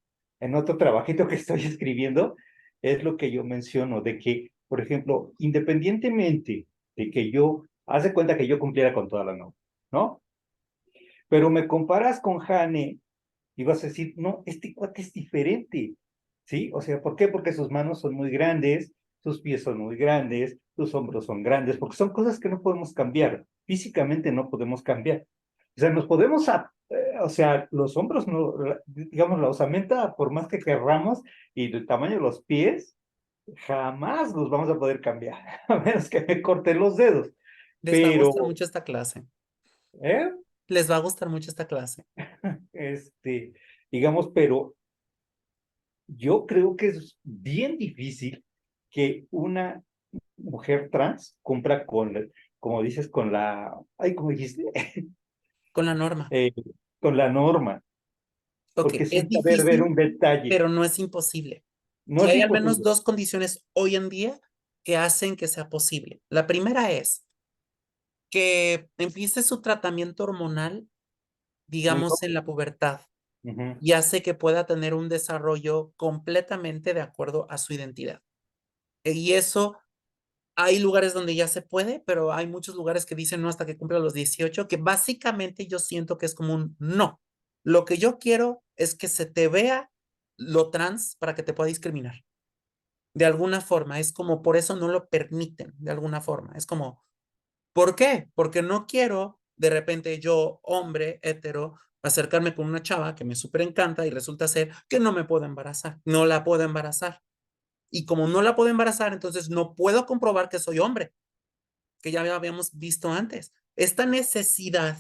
trabajito que estoy escribiendo, es lo que yo menciono, de que, por ejemplo, independientemente de que yo, haz de cuenta que yo cumpliera con toda la norma, ¿no? Pero me comparas con Jane y vas a decir, no, este cuate es diferente, ¿sí? O sea, ¿por qué? Porque sus manos son muy grandes, sus pies son muy grandes, sus hombros son grandes, porque son cosas que no podemos cambiar, físicamente no podemos cambiar. O sea, nos podemos, o sea, los hombros, no, digamos, la osamenta, por más que querramos, y el tamaño de los pies, jamás los vamos a poder cambiar, a menos que me corten los dedos. Les va a Pero, gustar mucho esta clase. ¿eh? Les va a gustar mucho esta clase. Este, digamos, pero yo creo que es bien difícil que una mujer trans cumpla con, como dices, con la, ay, ¿cómo dijiste? Con la norma. Eh, con la norma, Ok, porque es sin saber ver difícil, un detalle. pero no es imposible. No Y es hay al menos imposible. dos condiciones hoy en día que hacen que sea posible. La primera es que empiece su tratamiento hormonal, Muy digamos, en joven. la pubertad Ujú. y hace que pueda tener un desarrollo completamente de acuerdo a su identidad. Y eso, hay lugares donde ya se puede, pero hay muchos lugares que dicen no hasta que cumpla los 18, que básicamente yo siento que es como un no. Lo que yo quiero es que se te vea lo trans para que te pueda discriminar. De alguna forma, es como por eso no lo permiten, de alguna forma. Es como, ¿por qué? Porque no quiero de repente yo, hombre, hetero, acercarme con una chava que me súper encanta y resulta ser que no me puedo embarazar, no la puedo embarazar. Y como no la puedo embarazar, entonces no puedo comprobar que soy hombre, que ya habíamos visto antes. Esta necesidad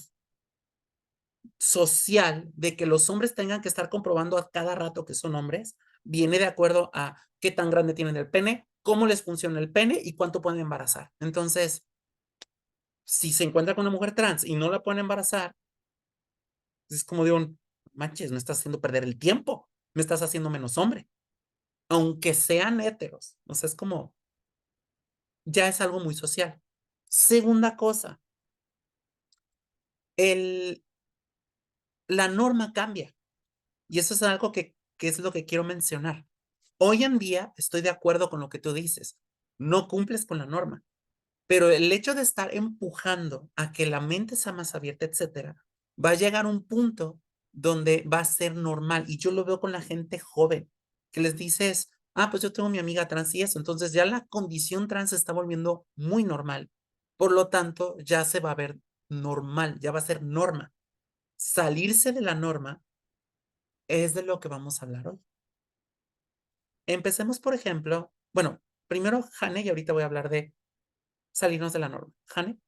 social de que los hombres tengan que estar comprobando a cada rato que son hombres, viene de acuerdo a qué tan grande tienen el pene, cómo les funciona el pene y cuánto pueden embarazar. Entonces, si se encuentra con una mujer trans y no la pueden embarazar, es como de un, manches, me estás haciendo perder el tiempo, me estás haciendo menos hombre, aunque sean heteros. O sea, es como, ya es algo muy social. Segunda cosa, el, la norma cambia. Y eso es algo que es lo que quiero mencionar. Hoy en día estoy de acuerdo con lo que tú dices. No cumples con la norma, pero el hecho de estar empujando a que la mente sea más abierta, etcétera, va a llegar a un punto donde va a ser normal. Y yo lo veo con la gente joven, que les dices, ah, pues yo tengo mi amiga trans y eso. Entonces ya la condición trans se está volviendo muy normal. Por lo tanto, ya se va a ver normal, ya va a ser norma. Salirse de la norma es de lo que vamos a hablar hoy. Empecemos, por ejemplo, bueno, primero Jane y ahorita voy a hablar de salirnos de la norma. Jane,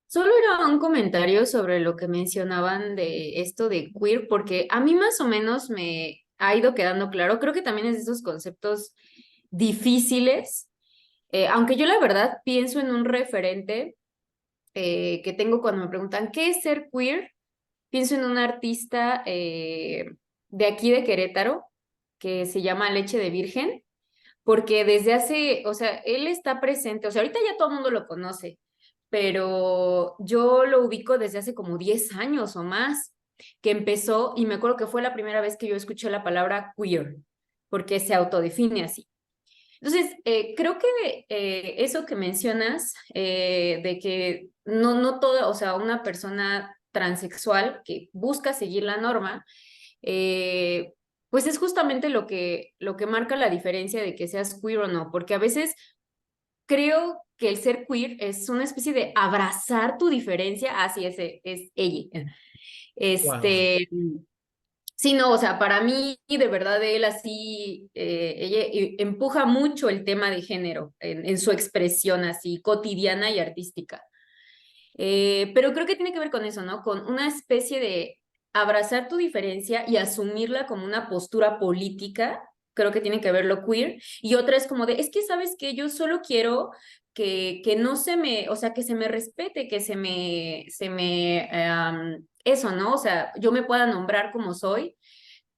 Solo era un comentario sobre lo que mencionaban de esto de queer, porque a mí más o menos me ha ido quedando claro. Creo que también es de esos conceptos difíciles, aunque yo la verdad pienso en un referente que tengo cuando me preguntan ¿qué es ser queer? Pienso en un artista de aquí de Querétaro que se llama Leche de Virgen, porque desde hace, o sea, él está presente, o sea, ahorita ya todo el mundo lo conoce, pero yo lo ubico desde hace como 10 años o más, que empezó, y me acuerdo que fue la primera vez que yo escuché la palabra queer, porque se autodefine así. Entonces, creo que eso que mencionas, de que no todo, o sea, una persona transexual que busca seguir la norma, eh, pues es justamente lo que marca la diferencia de que seas queer o no, porque a veces creo que el ser queer es una especie de abrazar tu diferencia, así es ella. Wow. Este, sí, no, o sea, para mí, de verdad, él así, ella empuja mucho el tema de género en su expresión así cotidiana y artística. Pero creo que tiene que ver con eso, ¿no? Con una especie de abrazar tu diferencia y asumirla como una postura política. Creo que tiene que ver lo queer. Y otra es como de, es que sabes que yo solo quiero que no se me, o sea, que se me respete, que eso, ¿no? O sea, yo me pueda nombrar como soy,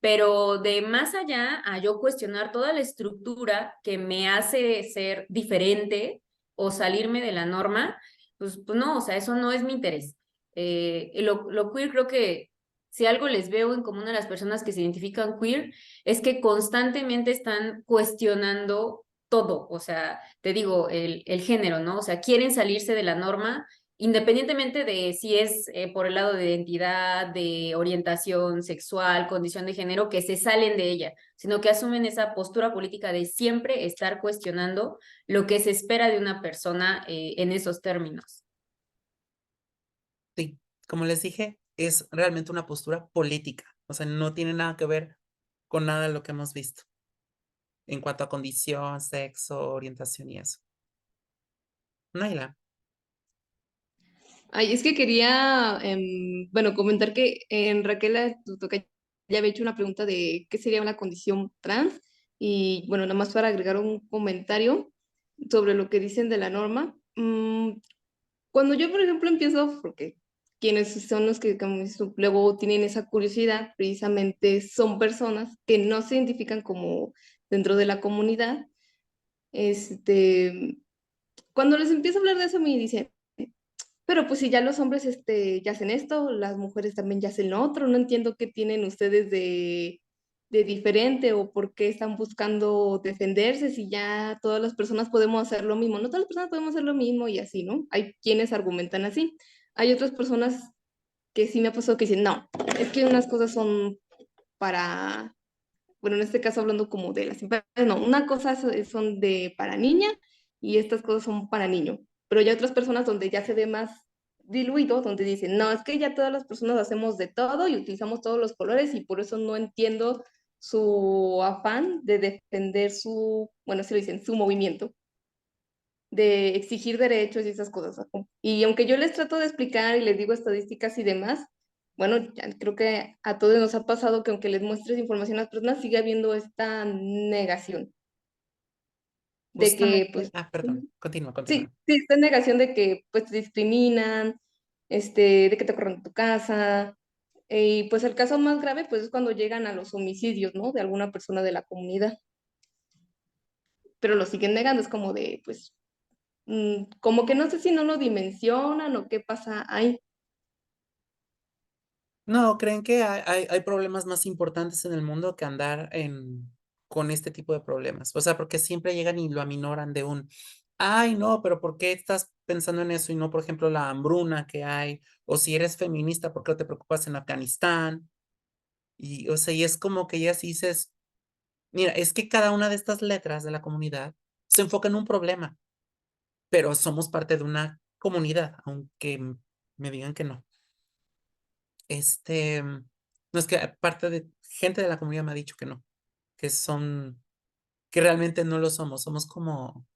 pero de más allá a yo cuestionar toda la estructura que me hace ser diferente o salirme de la norma, pues no, o sea, eso no es mi interés. Lo queer creo que si algo les veo en común a las personas que se identifican queer es que constantemente están cuestionando todo, o sea, te digo, el género, ¿no? O sea, quieren salirse de la norma independientemente de si es por el lado de identidad, de orientación sexual, condición de género, que se salen de ella, sino que asumen esa postura política de siempre estar cuestionando lo que se espera de una persona en esos términos. Sí, como les dije, es realmente una postura política, o sea, no tiene nada que ver con nada de lo que hemos visto en cuanto a condición, sexo, orientación y eso. Naila, Ay, es que quería, bueno, comentar que en Raquel, tu tocayo, ya había hecho una pregunta de qué sería una condición trans. Y bueno, nada más para agregar un comentario sobre lo que dicen de la norma. Cuando yo, por ejemplo, empiezo, porque quienes son los que como luego tienen esa curiosidad, precisamente son personas que no se identifican como dentro de la comunidad. Este, cuando les empiezo a hablar de eso, me dicen, pero pues si ya los hombres ya hacen esto, las mujeres también ya hacen lo otro, no entiendo qué tienen ustedes de diferente o por qué están buscando defenderse si ya todas las personas podemos hacer lo mismo. No todas las personas podemos hacer lo mismo y así, ¿no? Hay quienes argumentan así. Hay otras personas que sí me ha pasado que dicen, no, es que unas cosas son para, bueno, en este caso hablando como de las empresas, no, una cosa son de para niña y estas cosas son para niño, pero hay otras personas donde ya se ve más diluido, donde dicen, no, es que ya todas las personas hacemos de todo y utilizamos todos los colores y por eso no entiendo su afán de defender su, bueno, se lo dicen, su movimiento, de exigir derechos y esas cosas. Y aunque yo les trato de explicar y les digo estadísticas y demás, bueno, ya creo que a todos nos ha pasado que aunque les muestres información a las personas, sigue habiendo esta negación de que, justamente, pues, perdón, continúa, sí, continúa. sí, esta negación de que, pues, te discriminan, de que te corren de tu casa. Y pues el caso más grave, pues, es cuando llegan a los homicidios, ¿no? De alguna persona de la comunidad, pero lo siguen negando, es como de, pues, como que no sé si no lo dimensionan o qué pasa ahí. No, ¿creen que hay problemas más importantes en el mundo que andar con este tipo de problemas? O sea, porque siempre llegan y lo aminoran de ay, no, pero ¿por qué estás pensando en eso y no, por ejemplo, la hambruna que hay? O si eres feminista, ¿por qué no te preocupas en Afganistán? Y, o sea, y es como que ya sí dices, mira, es que cada una de estas letras de la comunidad se enfoca en un problema, pero somos parte de una comunidad, aunque me digan que no. No es que parte de gente de la comunidad me ha dicho que no, que realmente no lo somos, somos como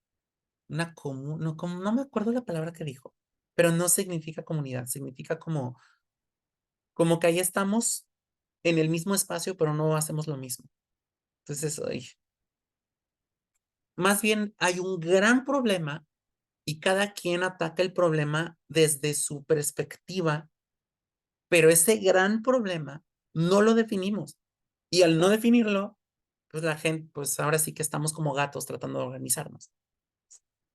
una común, no, como, no me acuerdo la palabra que dijo, pero no significa comunidad, significa como que ahí estamos en el mismo espacio, pero no hacemos lo mismo. Entonces, ay, más bien hay un gran problema y cada quien ataca el problema desde su perspectiva, pero ese gran problema no lo definimos. Y al no definirlo, pues la gente, pues ahora sí que estamos como gatos tratando de organizarnos.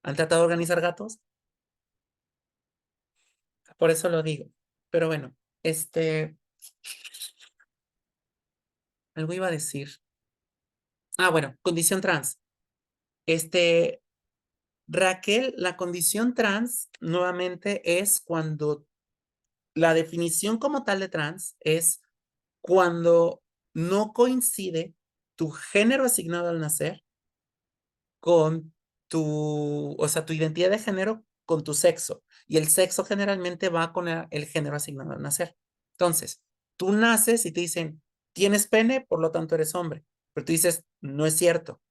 ¿Han tratado de organizar gatos? Por eso lo digo. Pero bueno, algo iba a decir. Ah, bueno, condición trans. Raquel, la condición trans nuevamente es cuando la definición como tal de trans es cuando no coincide tu género asignado al nacer con o sea, tu identidad de género con tu sexo. Y el sexo generalmente va con el género asignado al nacer. Entonces, tú naces y te dicen, tienes pene, por lo tanto eres hombre. Pero tú dices, no es cierto.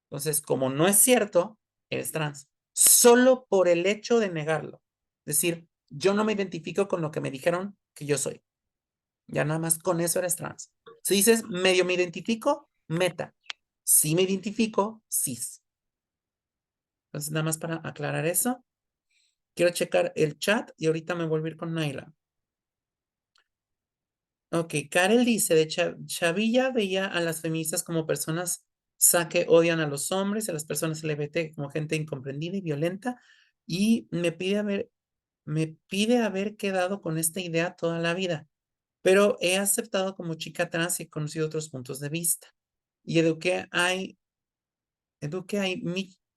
Entonces, como no es cierto, eres trans. Solo por el hecho de negarlo. Es decir, yo no me identifico con lo que me dijeron que yo soy. Ya nada más con eso eres trans. Si dices, medio me identifico, meta. Si me identifico, cis. Entonces, nada más para aclarar eso. Quiero checar el chat y ahorita me vuelvo a ir con Naila. Ok, Karel dice, de Chavilla veía a las feministas como personas que odian a los hombres, a las personas LGBT como gente incomprendida y violenta, y me pide haber quedado con esta idea toda la vida, pero he aceptado como chica trans y he conocido otros puntos de vista. Y eduque hay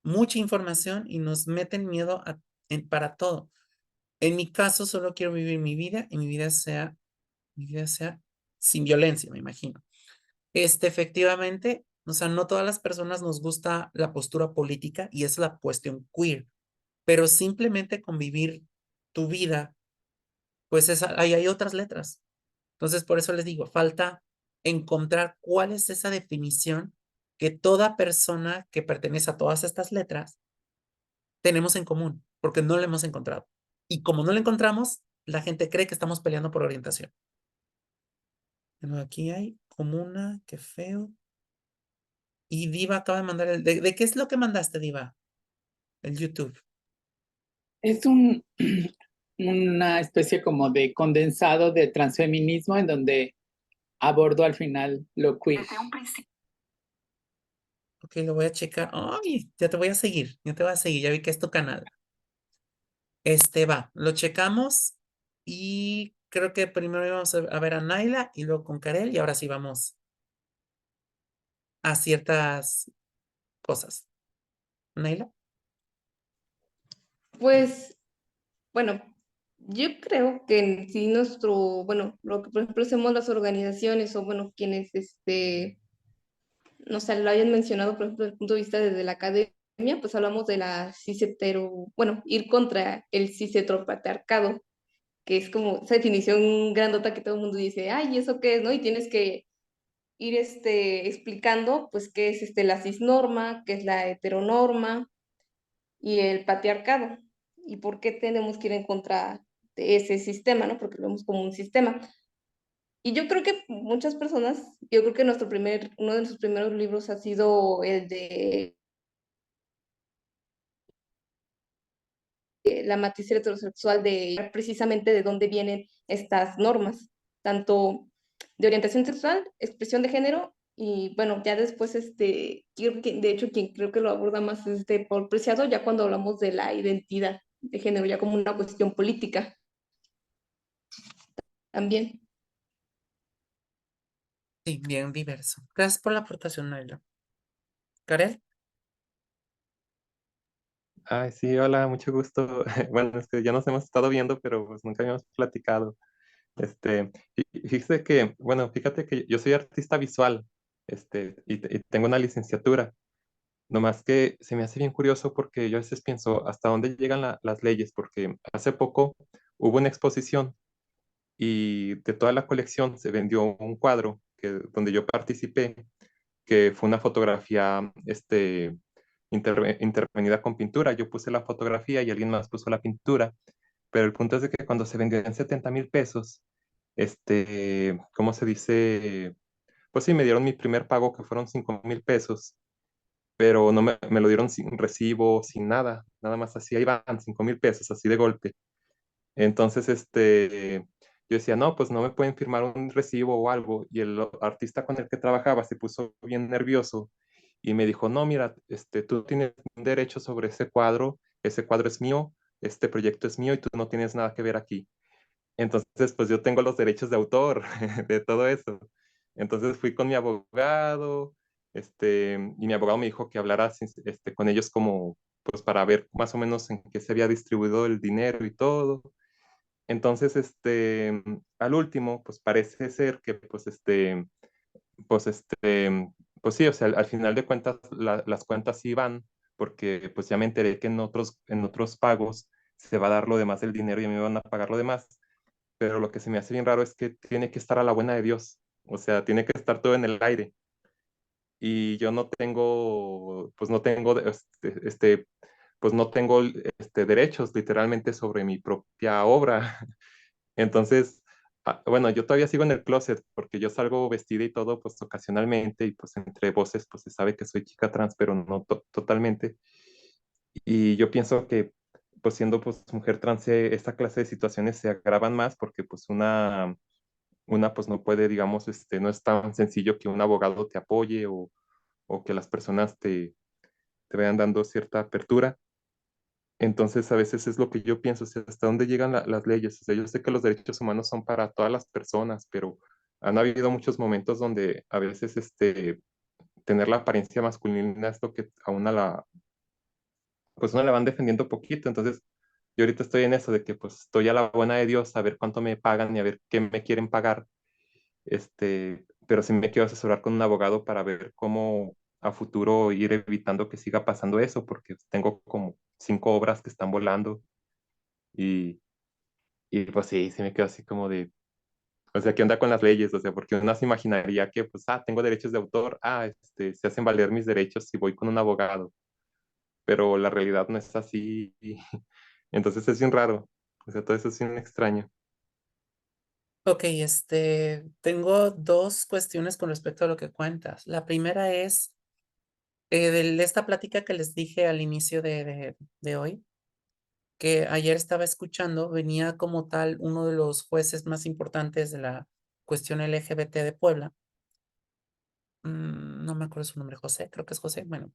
mucha información y nos meten miedo para todo. En mi caso, solo quiero vivir mi vida y mi vida sea sin violencia, me imagino. Efectivamente, o sea, no todas las personas nos gusta la postura política y es la cuestión queer, pero simplemente convivir tu vida, pues ahí hay otras letras. Entonces, por eso les digo, falta encontrar cuál es esa definición que toda persona que pertenece a todas estas letras tenemos en común, porque no la hemos encontrado. Y como no la encontramos, la gente cree que estamos peleando por orientación. Bueno, aquí hay comuna, qué feo. Y Diva acaba de mandar ¿de qué es lo que mandaste, Diva? El YouTube. Es una especie como de condensado de transfeminismo en donde abordo al final lo queer. Ok, lo voy a checar. Ay, ya te voy a seguir, ya vi que es tu canal. Lo checamos y creo que primero vamos a ver a Naila y luego con Karel y ahora sí vamos a ciertas cosas. Naila. Pues, bueno, yo creo que en sí bueno, lo que por ejemplo hacemos las organizaciones o bueno, quienes no sé, lo hayan mencionado, por ejemplo, desde el punto de vista desde la academia, pues hablamos de la bueno, ir contra el cis heteropatriarcado, que es como esa definición grandota que todo el mundo dice, ay, ¿y eso qué es, no? Y tienes que ir explicando, pues, qué es la cisnorma, qué es la heteronorma y el patriarcado, y por qué tenemos que ir en contra de ese sistema, ¿no? Porque lo vemos como un sistema. Y yo creo que muchas personas, yo creo que uno de nuestros primeros libros ha sido el de la matriz heterosexual, de precisamente de dónde vienen estas normas, tanto de orientación sexual, expresión de género, y bueno, ya después, de hecho, quien creo que lo aborda más es Paul Preciado, ya cuando hablamos de la identidad de género, ya como una cuestión política también. Sí, bien diverso. Gracias por la aportación, Naila. Karel. Ay, sí, hola, mucho gusto. Bueno, ya nos hemos estado viendo, pero pues nunca habíamos platicado. Fíjate que, bueno, fíjate que yo soy artista visual, y tengo una licenciatura. Nomás que se me hace bien curioso porque yo a veces pienso hasta dónde llegan las leyes, porque hace poco hubo una exposición y de toda la colección se vendió un cuadro donde yo participé, que fue una fotografía, intervenida con pintura. Yo puse la fotografía y alguien más puso la pintura, pero el punto es de que cuando se vendió en 70,000 pesos, ¿cómo se dice? Pues sí, me dieron mi primer pago que fueron 5,000 pesos, pero no me lo dieron sin recibo, sin nada, nada más así, ahí van 5,000 pesos, así de golpe. Entonces, yo decía, no, pues no me pueden firmar un recibo o algo. Y el artista con el que trabajaba se puso bien nervioso y me dijo, no, mira, tú tienes un derecho sobre ese cuadro es mío, este proyecto es mío y tú no tienes nada que ver aquí. Entonces, pues yo tengo los derechos de autor de todo eso. Entonces fui con mi abogado, y mi abogado me dijo que hablara con ellos como, pues para ver más o menos en qué se había distribuido el dinero y todo. Entonces, al último, pues parece ser que, pues, pues sí, o sea, al final de cuentas, las cuentas sí van, porque pues ya me enteré que en otros pagos se va a dar lo demás del dinero y a mí me van a pagar lo demás, pero lo que se me hace bien raro es que tiene que estar a la buena de Dios, o sea, tiene que estar todo en el aire. Y yo no tengo, pues no tengo, pues no tengo, derechos literalmente sobre mi propia obra. Entonces, bueno, yo todavía sigo en el closet porque yo salgo vestida y todo, pues ocasionalmente, y pues entre voces, pues se sabe que soy chica trans, pero no totalmente. Y yo pienso que, pues siendo pues mujer trans, esta clase de situaciones se agravan más porque pues una pues no puede, digamos, no es tan sencillo que un abogado te apoye o que las personas te vayan dando cierta apertura. Entonces, a veces es lo que yo pienso, o sea, hasta dónde llegan las leyes. O sea, yo sé que los derechos humanos son para todas las personas, pero han habido muchos momentos donde a veces tener la apariencia masculina es lo que a una pues una la van defendiendo poquito. Entonces, yo ahorita estoy en eso de que pues estoy a la buena de Dios a ver cuánto me pagan y a ver qué me quieren pagar. Pero sí me quiero asesorar con un abogado para ver cómo a futuro ir evitando que siga pasando eso, porque tengo como 5 obras que están volando y, y pues sí, me quedo así como de, o sea, ¿qué onda con las leyes? O sea, porque uno se imaginaría que, pues, tengo derechos de autor, se hacen valer mis derechos si voy con un abogado, pero la realidad no es así. Entonces es bien raro, o sea, todo eso es bien extraño. Ok, tengo dos cuestiones con respecto a lo que cuentas. La primera es de esta plática que les dije al inicio de hoy, que ayer estaba escuchando, venía como tal uno de los jueces más importantes de la cuestión LGBT de Puebla. No me acuerdo su nombre, José, creo que es José. Bueno,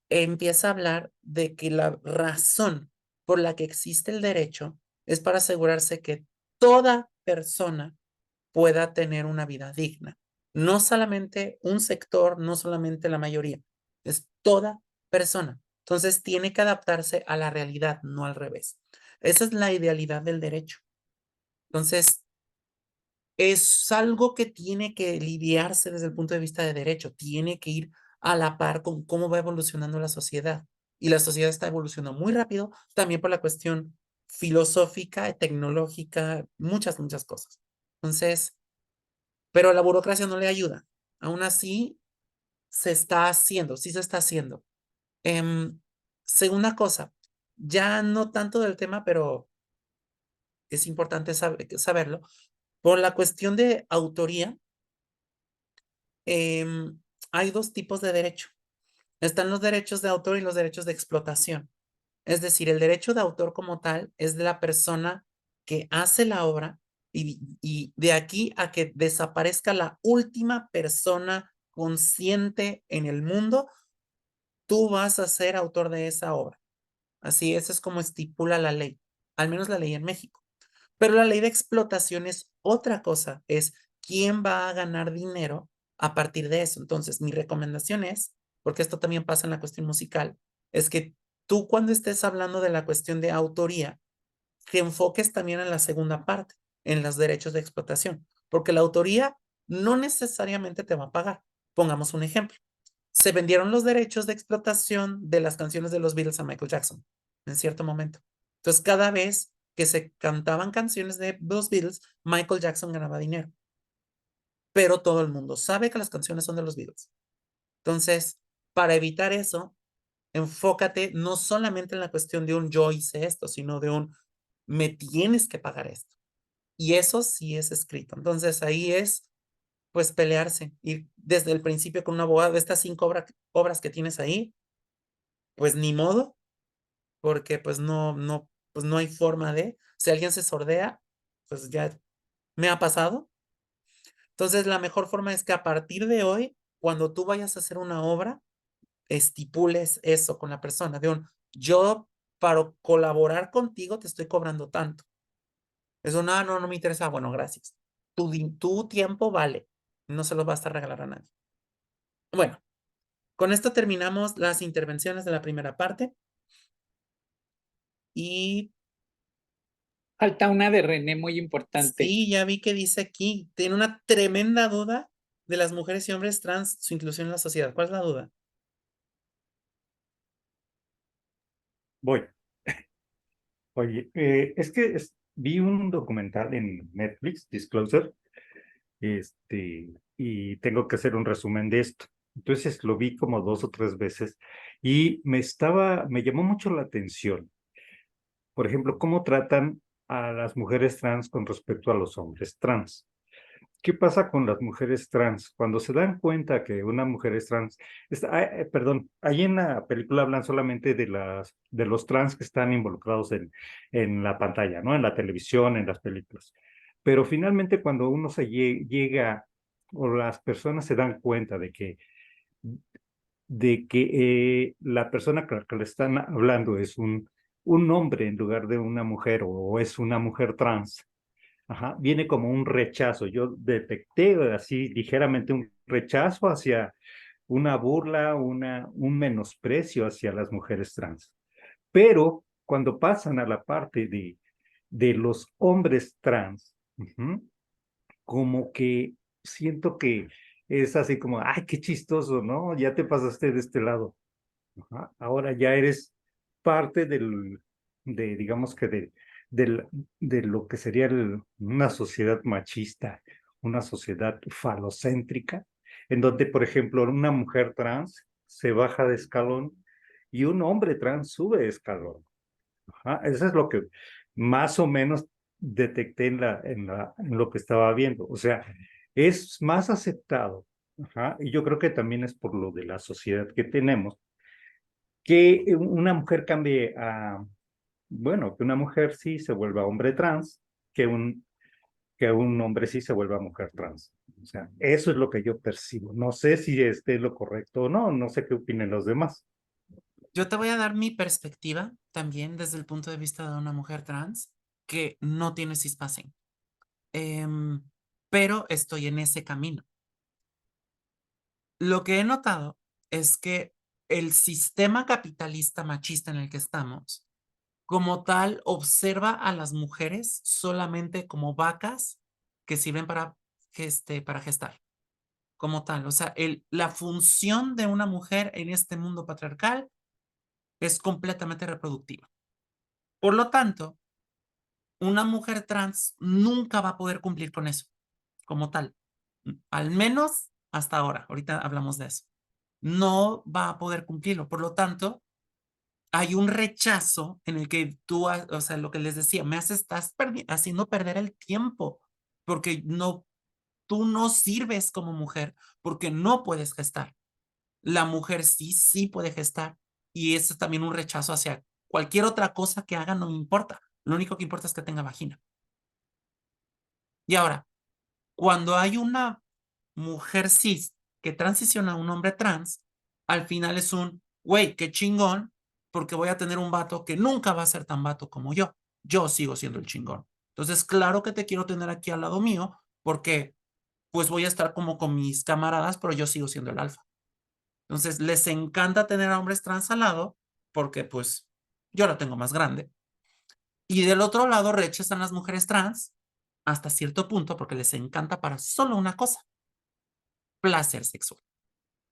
empieza a hablar de que la razón por la que existe el derecho es para asegurarse que toda persona pueda tener una vida digna. No solamente un sector, no solamente la mayoría, es toda persona. Entonces tiene que adaptarse a la realidad, no al revés. Esa es la idealidad del derecho. Entonces, es algo que tiene que lidiarse desde el punto de vista de derecho, tiene que ir a la par con cómo va evolucionando la sociedad. Y la sociedad está evolucionando muy rápido, también por la cuestión filosófica, tecnológica, muchas cosas. Entonces, pero la burocracia no le ayuda. Aún así, se está haciendo, sí se está haciendo. Segunda cosa, ya no tanto del tema, pero es importante saberlo. Por la cuestión de autoría, hay dos tipos de derecho. Están los derechos de autor y los derechos de explotación. Es decir, el derecho de autor como tal es de la persona que hace la obra y de aquí a que desaparezca la última persona consciente en el mundo, tú vas a ser autor de esa obra. Así, eso es como estipula la ley, al menos la ley en México. Pero la ley de explotación es otra cosa, es quién va a ganar dinero a partir de eso. Entonces, mi recomendación es, porque esto también pasa en la cuestión musical, es que tú cuando estés hablando de la cuestión de autoría, te enfoques también en la segunda parte, en los derechos de explotación, porque la autoría no necesariamente te va a pagar. Pongamos un ejemplo. Se vendieron los derechos de explotación de las canciones de los Beatles a Michael Jackson en cierto momento. Entonces, cada vez que se cantaban canciones de los Beatles, Michael Jackson ganaba dinero. Pero todo el mundo sabe que las canciones son de los Beatles. Entonces, para evitar eso, enfócate no solamente en la cuestión de un yo hice esto, sino de un me tienes que pagar esto. Y eso sí es escrito. Entonces ahí es, pues, pelearse. Y desde el principio con un abogado de estas 5 obras que tienes ahí, pues ni modo, porque pues no hay forma de, si alguien se sordea, pues ya me ha pasado. Entonces la mejor forma es que a partir de hoy, cuando tú vayas a hacer una obra, estipules eso con la persona, yo para colaborar contigo te estoy cobrando tanto. Eso no me interesa. Bueno, gracias. Tu tiempo vale. No se los vas a regalar a nadie. Bueno, con esto terminamos las intervenciones de la primera parte. Y Falta una de René muy importante. sí, ya vi que dice aquí, tiene una tremenda duda de las mujeres y hombres trans, su inclusión en la sociedad. ¿Cuál es la duda? Voy. Oye, es que vi un documental en Netflix, Disclosure, y tengo que hacer un resumen de esto. Entonces lo vi como 2 o 3 veces y me llamó mucho la atención. Por ejemplo, cómo tratan a las mujeres trans con respecto a los hombres trans. ¿Qué pasa con las mujeres trans? Cuando se dan cuenta que una mujer es trans, perdón, ahí en la película hablan solamente de los trans que están involucrados en la pantalla, ¿no? En la televisión, en las películas. Pero finalmente cuando uno llega o las personas se dan cuenta de que la persona que le están hablando es un hombre en lugar de una mujer o es una mujer trans. Ajá, viene como un rechazo. Yo detecté así ligeramente un rechazo hacia una burla, un menosprecio hacia las mujeres trans. Pero cuando pasan a la parte de los hombres trans, como que siento que es así como, ay, qué chistoso, ¿no? Ya te pasaste de este lado. Ajá, ahora ya eres parte digamos que del- de lo que sería una sociedad machista, una sociedad falocéntrica, en donde, por ejemplo, una mujer trans se baja de escalón y un hombre trans sube de escalón. Ajá, eso es lo que más o menos detecté en lo que estaba viendo. O sea, es más aceptado. Ajá, y yo creo que también es por lo de la sociedad que tenemos que una mujer cambie bueno, que una mujer sí se vuelva hombre trans, que un hombre sí se vuelva mujer trans. O sea, eso es lo que yo percibo. No sé si este es lo correcto o no, no sé qué opinen los demás. Yo te voy a dar mi perspectiva también desde el punto de vista de una mujer trans que no tiene cispassing. Pero estoy en ese camino. Lo que he notado es que el sistema capitalista machista en el que estamos, como tal, observa a las mujeres solamente como vacas que sirven para gestar, como tal. O sea, la función de una mujer en este mundo patriarcal es completamente reproductiva. Por lo tanto, una mujer trans nunca va a poder cumplir con eso, como tal. Al menos hasta ahora. Ahorita hablamos de eso. No va a poder cumplirlo. Por lo tanto, hay un rechazo en el que tú, o sea, lo que les decía, estás haciendo perder el tiempo, porque tú no sirves como mujer, porque no puedes gestar. La mujer sí puede gestar, y eso es también un rechazo hacia cualquier otra cosa que haga, no me importa. Lo único que importa es que tenga vagina. Y ahora, cuando hay una mujer cis que transiciona a un hombre trans, al final es güey, qué chingón, porque voy a tener un vato que nunca va a ser tan vato como yo. Yo sigo siendo el chingón. Entonces, claro que te quiero tener aquí al lado mío, porque pues voy a estar como con mis camaradas, pero yo sigo siendo el alfa. Entonces, les encanta tener a hombres trans al lado, porque pues yo la tengo más grande. Y del otro lado rechazan las mujeres trans hasta cierto punto porque les encanta para solo una cosa: placer sexual.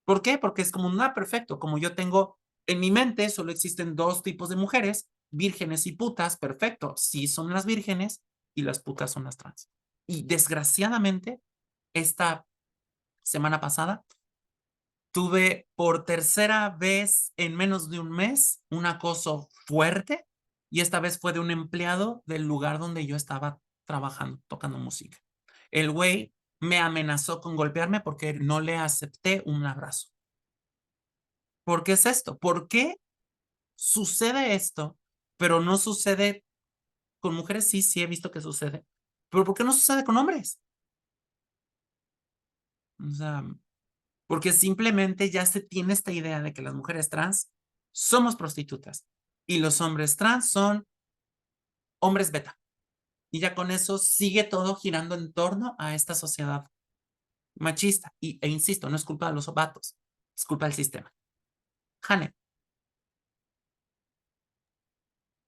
¿Por qué? Porque es como, perfecto, como yo tengo en mi mente, solo existen 2 tipos de mujeres, vírgenes y putas, perfecto, sí son las vírgenes y las putas son las trans. Y desgraciadamente, esta semana pasada, tuve por tercera vez en menos de un mes un acoso fuerte y esta vez fue de un empleado del lugar donde yo estaba trabajando, tocando música. El güey me amenazó con golpearme porque no le acepté un abrazo. ¿Por qué es esto? ¿Por qué sucede esto, pero no sucede con mujeres? Sí, sí he visto que sucede, pero ¿por qué no sucede con hombres? O sea, porque simplemente ya se tiene esta idea de que las mujeres trans somos prostitutas y los hombres trans son hombres beta. Y ya con eso sigue todo girando en torno a esta sociedad machista. E insisto, no es culpa de los vatos, es culpa del sistema. Jane.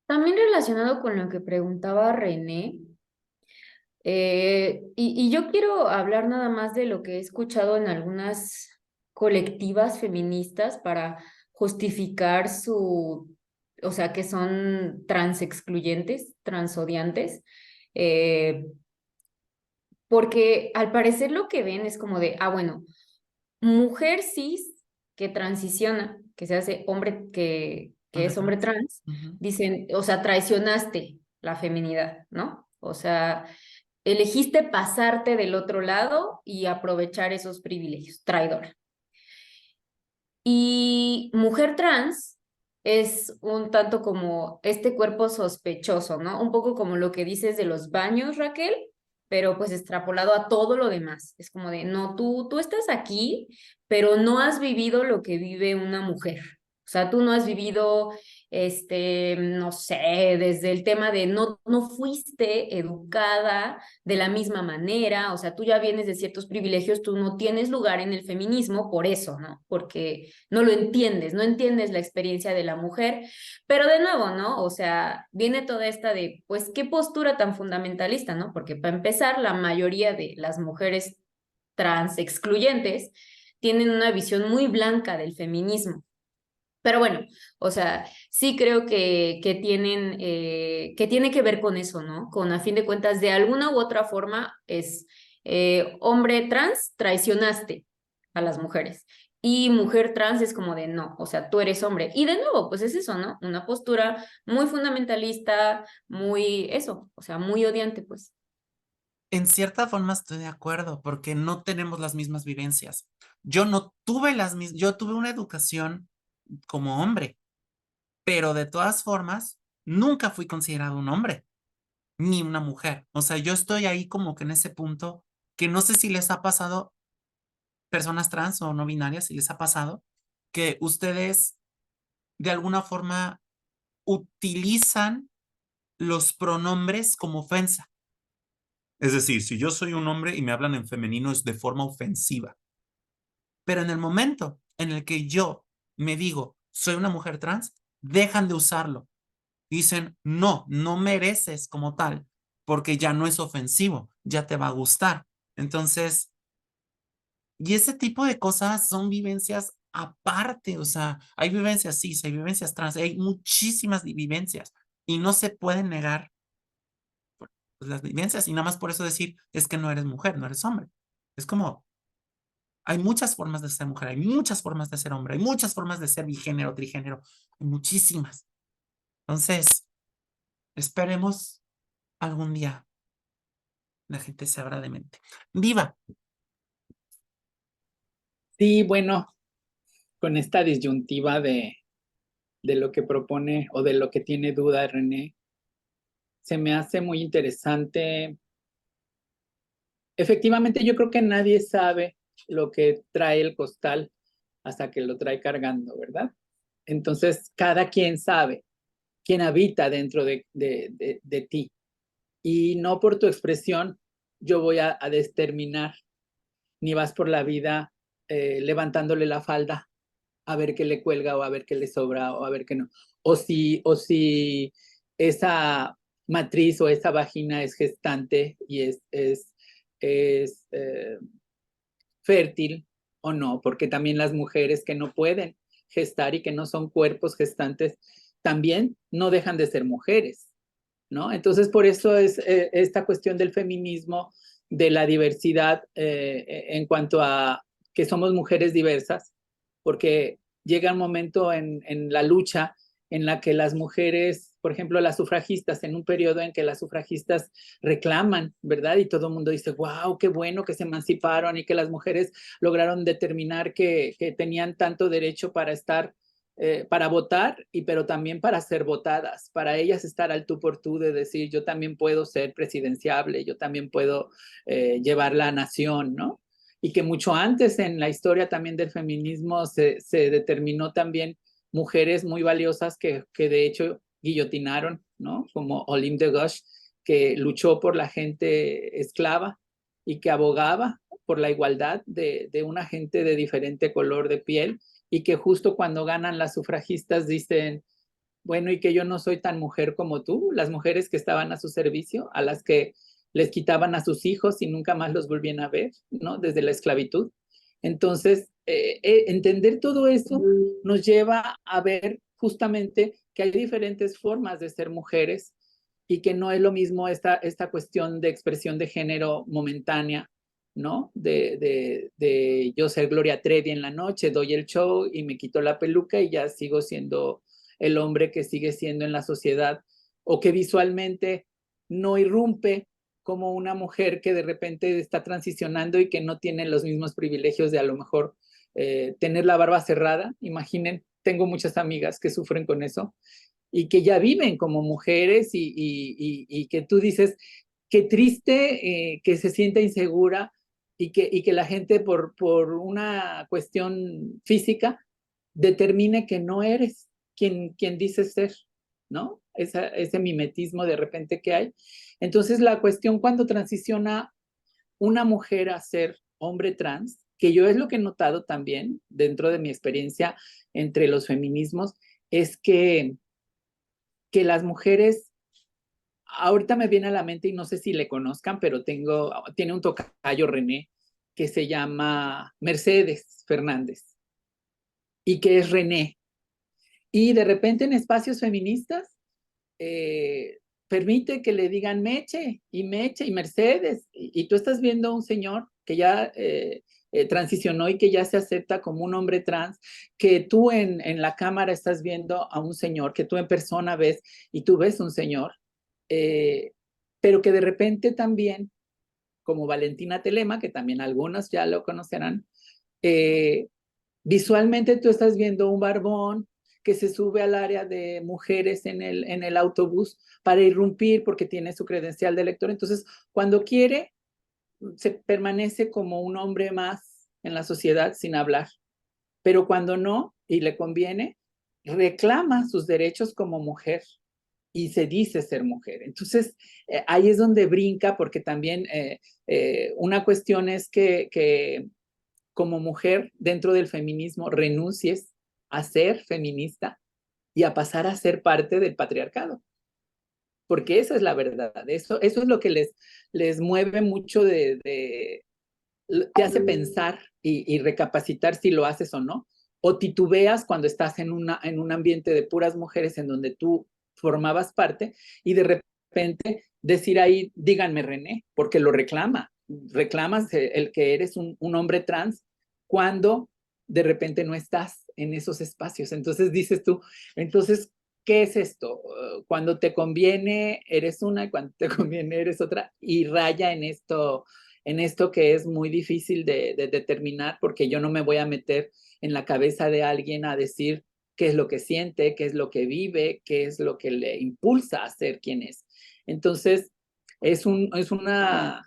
También relacionado con lo que preguntaba René, y yo quiero hablar nada más de lo que he escuchado en algunas colectivas feministas para justificar o sea, que son trans excluyentes, transodiantes, porque al parecer lo que ven es como de, bueno, mujer cis que transiciona, que se hace hombre, que es hombre trans, dicen, o sea, traicionaste la feminidad, ¿no? O sea, elegiste pasarte del otro lado y aprovechar esos privilegios, traidora. Y mujer trans es un tanto como este cuerpo sospechoso, ¿no? Un poco como lo que dices de los baños, Raquel, pero pues extrapolado a todo lo demás. Es como de, no, tú estás aquí, pero no has vivido lo que vive una mujer. O sea, tú no has vivido, no sé, desde el tema de no fuiste educada de la misma manera, o sea, tú ya vienes de ciertos privilegios, tú no tienes lugar en el feminismo por eso, ¿no? Porque no lo entiendes, no entiendes la experiencia de la mujer, pero de nuevo, ¿no? O sea, viene toda esta de, pues, qué postura tan fundamentalista, ¿no? Porque para empezar, la mayoría de las mujeres trans excluyentes tienen una visión muy blanca del feminismo. Pero bueno, o sea, sí creo que tienen, que tiene que ver con eso, ¿no? Con, a fin de cuentas, de alguna u otra forma, es hombre trans, traicionaste a las mujeres. Y mujer trans es como de no, o sea, tú eres hombre. Y de nuevo, pues es eso, ¿no? Una postura muy fundamentalista, muy eso, o sea, muy odiante, pues. En cierta forma estoy de acuerdo, porque no tenemos las mismas vivencias. Yo no tuve yo tuve una educación como hombre, pero de todas formas, nunca fui considerado un hombre, ni una mujer. O sea, yo estoy ahí como que en ese punto que no sé si les ha pasado, personas trans o no binarias, si les ha pasado, que ustedes de alguna forma utilizan los pronombres como ofensa. Es decir, si yo soy un hombre y me hablan en femenino es de forma ofensiva. Pero en el momento en el que yo me digo, soy una mujer trans, dejan de usarlo. Dicen, no, no mereces como tal, porque ya no es ofensivo, ya te va a gustar. Entonces, y ese tipo de cosas son vivencias aparte, o sea, hay vivencias cis, hay vivencias trans, hay muchísimas vivencias y no se pueden negar pues, las vivencias y nada más por eso decir, es que no eres mujer, no eres hombre. Es como, hay muchas formas de ser mujer, hay muchas formas de ser hombre, hay muchas formas de ser bigénero, trigénero, hay muchísimas. Entonces, esperemos algún día la gente se abra de mente. Viva. Sí, bueno, con esta disyuntiva de lo que propone o de lo que tiene duda René, se me hace muy interesante. Efectivamente, yo creo que nadie sabe lo que trae el costal hasta que lo trae cargando, ¿verdad? Entonces, cada quien sabe quién habita dentro de ti. Y no por tu expresión yo voy a determinar, ni vas por la vida levantándole la falda a ver qué le cuelga o a ver qué le sobra o a ver qué no. O si esa matriz o esa vagina es gestante y es fértil o no, porque también las mujeres que no pueden gestar y que no son cuerpos gestantes también no dejan de ser mujeres, ¿no? Entonces, por eso es esta cuestión del feminismo, de la diversidad en cuanto a que somos mujeres diversas, porque llega un momento en la lucha en la que las mujeres por ejemplo, las sufragistas, en un periodo en que las sufragistas reclaman, ¿verdad? Y todo el mundo dice, wow, qué bueno que se emanciparon y que las mujeres lograron determinar que tenían tanto derecho para estar, para votar, pero también para ser votadas, para ellas estar al tú por tú de decir, yo también puedo ser presidenciable, yo también puedo llevar la nación, ¿no? Y que mucho antes en la historia también del feminismo se determinó también mujeres muy valiosas que de hecho guillotinaron, ¿no? Como Olympe de Gouges, que luchó por la gente esclava y que abogaba por la igualdad de una gente de diferente color de piel, y que justo cuando ganan las sufragistas dicen, bueno, y que yo no soy tan mujer como tú, las mujeres que estaban a su servicio, a las que les quitaban a sus hijos y nunca más los volvían a ver, ¿no? Desde la esclavitud. Entonces, entender todo eso nos lleva a ver justamente que hay diferentes formas de ser mujeres y que no es lo mismo esta cuestión de expresión de género momentánea, ¿no? De yo ser Gloria Trevi en la noche, doy el show y me quito la peluca y ya sigo siendo el hombre que sigue siendo en la sociedad, o que visualmente no irrumpe como una mujer que de repente está transicionando y que no tiene los mismos privilegios de a lo mejor tener la barba cerrada. Imaginen, tengo muchas amigas que sufren con eso y que ya viven como mujeres y que tú dices, qué triste que se sienta insegura y que la gente por una cuestión física determine que no eres quien dices ser, ¿no? Ese mimetismo de repente que hay. Entonces la cuestión cuando transiciona una mujer a ser hombre trans, que yo es lo que he notado también dentro de mi experiencia entre los feminismos, es que las mujeres, ahorita me viene a la mente y no sé si le conozcan, pero tiene un tocayo René que se llama Mercedes Fernández y que es René. Y de repente en espacios feministas permite que le digan Meche y Mercedes. Y tú estás viendo a un señor que ya transicionó y que ya se acepta como un hombre trans, que tú en la cámara estás viendo a un señor, que tú en persona ves y tú ves un señor, pero que de repente también, como Valentina Telema, que también algunos ya lo conocerán, visualmente tú estás viendo un barbón que se sube al área de mujeres en el autobús para irrumpir porque tiene su credencial de lector. Entonces, cuando quiere, se permanece como un hombre más en la sociedad sin hablar. Pero cuando no, y le conviene, reclama sus derechos como mujer y se dice ser mujer. Entonces, ahí es donde brinca, porque también una cuestión es que como mujer dentro del feminismo renuncies a ser feminista y a pasar a ser parte del patriarcado. Porque esa es la verdad. Eso es lo que les mueve mucho te hace pensar y recapacitar si lo haces o no. O titubeas cuando estás en un ambiente de puras mujeres en donde tú formabas parte y de repente decir ahí, díganme René, porque lo reclamas el que eres un hombre trans cuando de repente no estás en esos espacios. Entonces dices tú, entonces, ¿qué es esto? Cuando te conviene eres una y cuando te conviene eres otra, y raya en esto que es muy difícil de determinar, porque yo no me voy a meter en la cabeza de alguien a decir qué es lo que siente, qué es lo que vive, qué es lo que le impulsa a ser quien es. Entonces, es una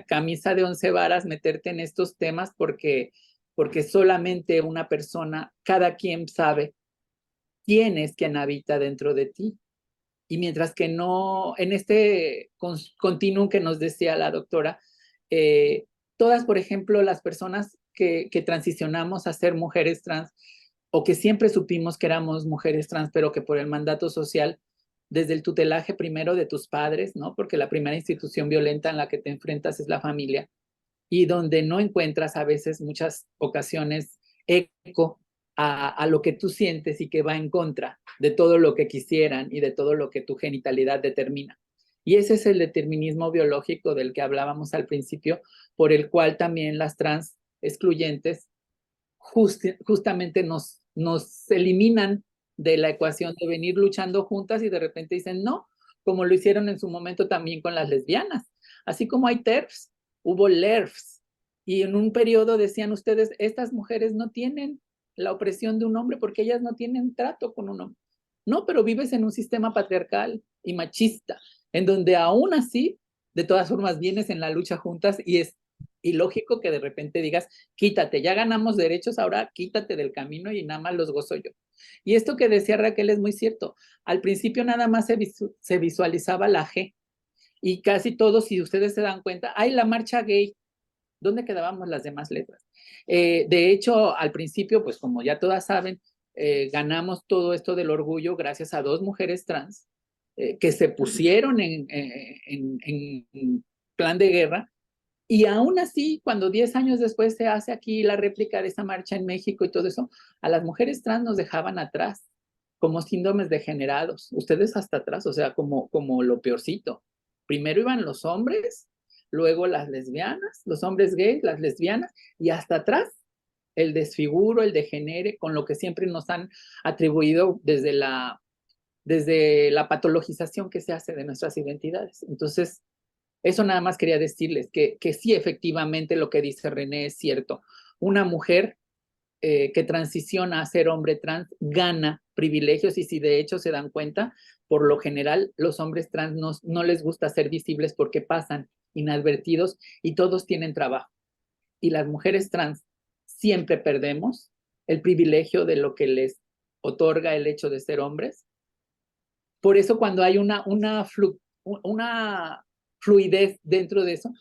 camisa de 11 varas meterte en estos temas porque solamente una persona, cada quien sabe quién es quien habita dentro de ti. Y mientras que no, en este continuum que nos decía la doctora, todas, por ejemplo, las personas que transicionamos a ser mujeres trans, o que siempre supimos que éramos mujeres trans, pero que por el mandato social, desde el tutelaje primero de tus padres, ¿no? Porque la primera institución violenta en la que te enfrentas es la familia, y donde no encuentras a veces, muchas ocasiones, eco a lo que tú sientes y que va en contra de todo lo que quisieran y de todo lo que tu genitalidad determina. Y ese es el determinismo biológico del que hablábamos al principio, por el cual también las trans excluyentes justamente nos eliminan de la ecuación de venir luchando juntas y de repente dicen no, como lo hicieron en su momento también con las lesbianas. Así como hay TERFs, hubo LERFs, y en un periodo decían ustedes, estas mujeres no tienen la opresión de un hombre porque ellas no tienen trato con un hombre. No, pero vives en un sistema patriarcal y machista, en donde aún así, de todas formas, vienes en la lucha juntas y es ilógico que de repente digas, quítate, ya ganamos derechos, ahora quítate del camino y nada más los gozo yo. Y esto que decía Raquel es muy cierto. Al principio nada más se visualizaba la G y casi todos, si ustedes se dan cuenta, hay la marcha gay. ¿Dónde quedábamos las demás letras? De hecho, al principio, pues como ya todas saben, ganamos todo esto del orgullo gracias a 2 mujeres trans que se pusieron en plan de guerra. Y aún así, cuando 10 años después se hace aquí la réplica de esa marcha en México y todo eso, a las mujeres trans nos dejaban atrás, como síndromes degenerados. Ustedes hasta atrás, o sea, como lo peorcito. Primero iban los hombres, luego las lesbianas, los hombres gays, las lesbianas, y hasta atrás el desfiguro, el degenere, con lo que siempre nos han atribuido desde la patologización que se hace de nuestras identidades. Entonces, eso nada más quería decirles que sí, efectivamente, lo que dice René es cierto. Una mujer que transiciona a ser hombre trans gana privilegios y si de hecho se dan cuenta, por lo general los hombres trans no les gusta ser visibles porque pasan inadvertidos y todos tienen trabajo. Y las mujeres trans siempre perdemos el privilegio de lo que les otorga el hecho de ser hombres. Por eso cuando hay una fluidez dentro de eso,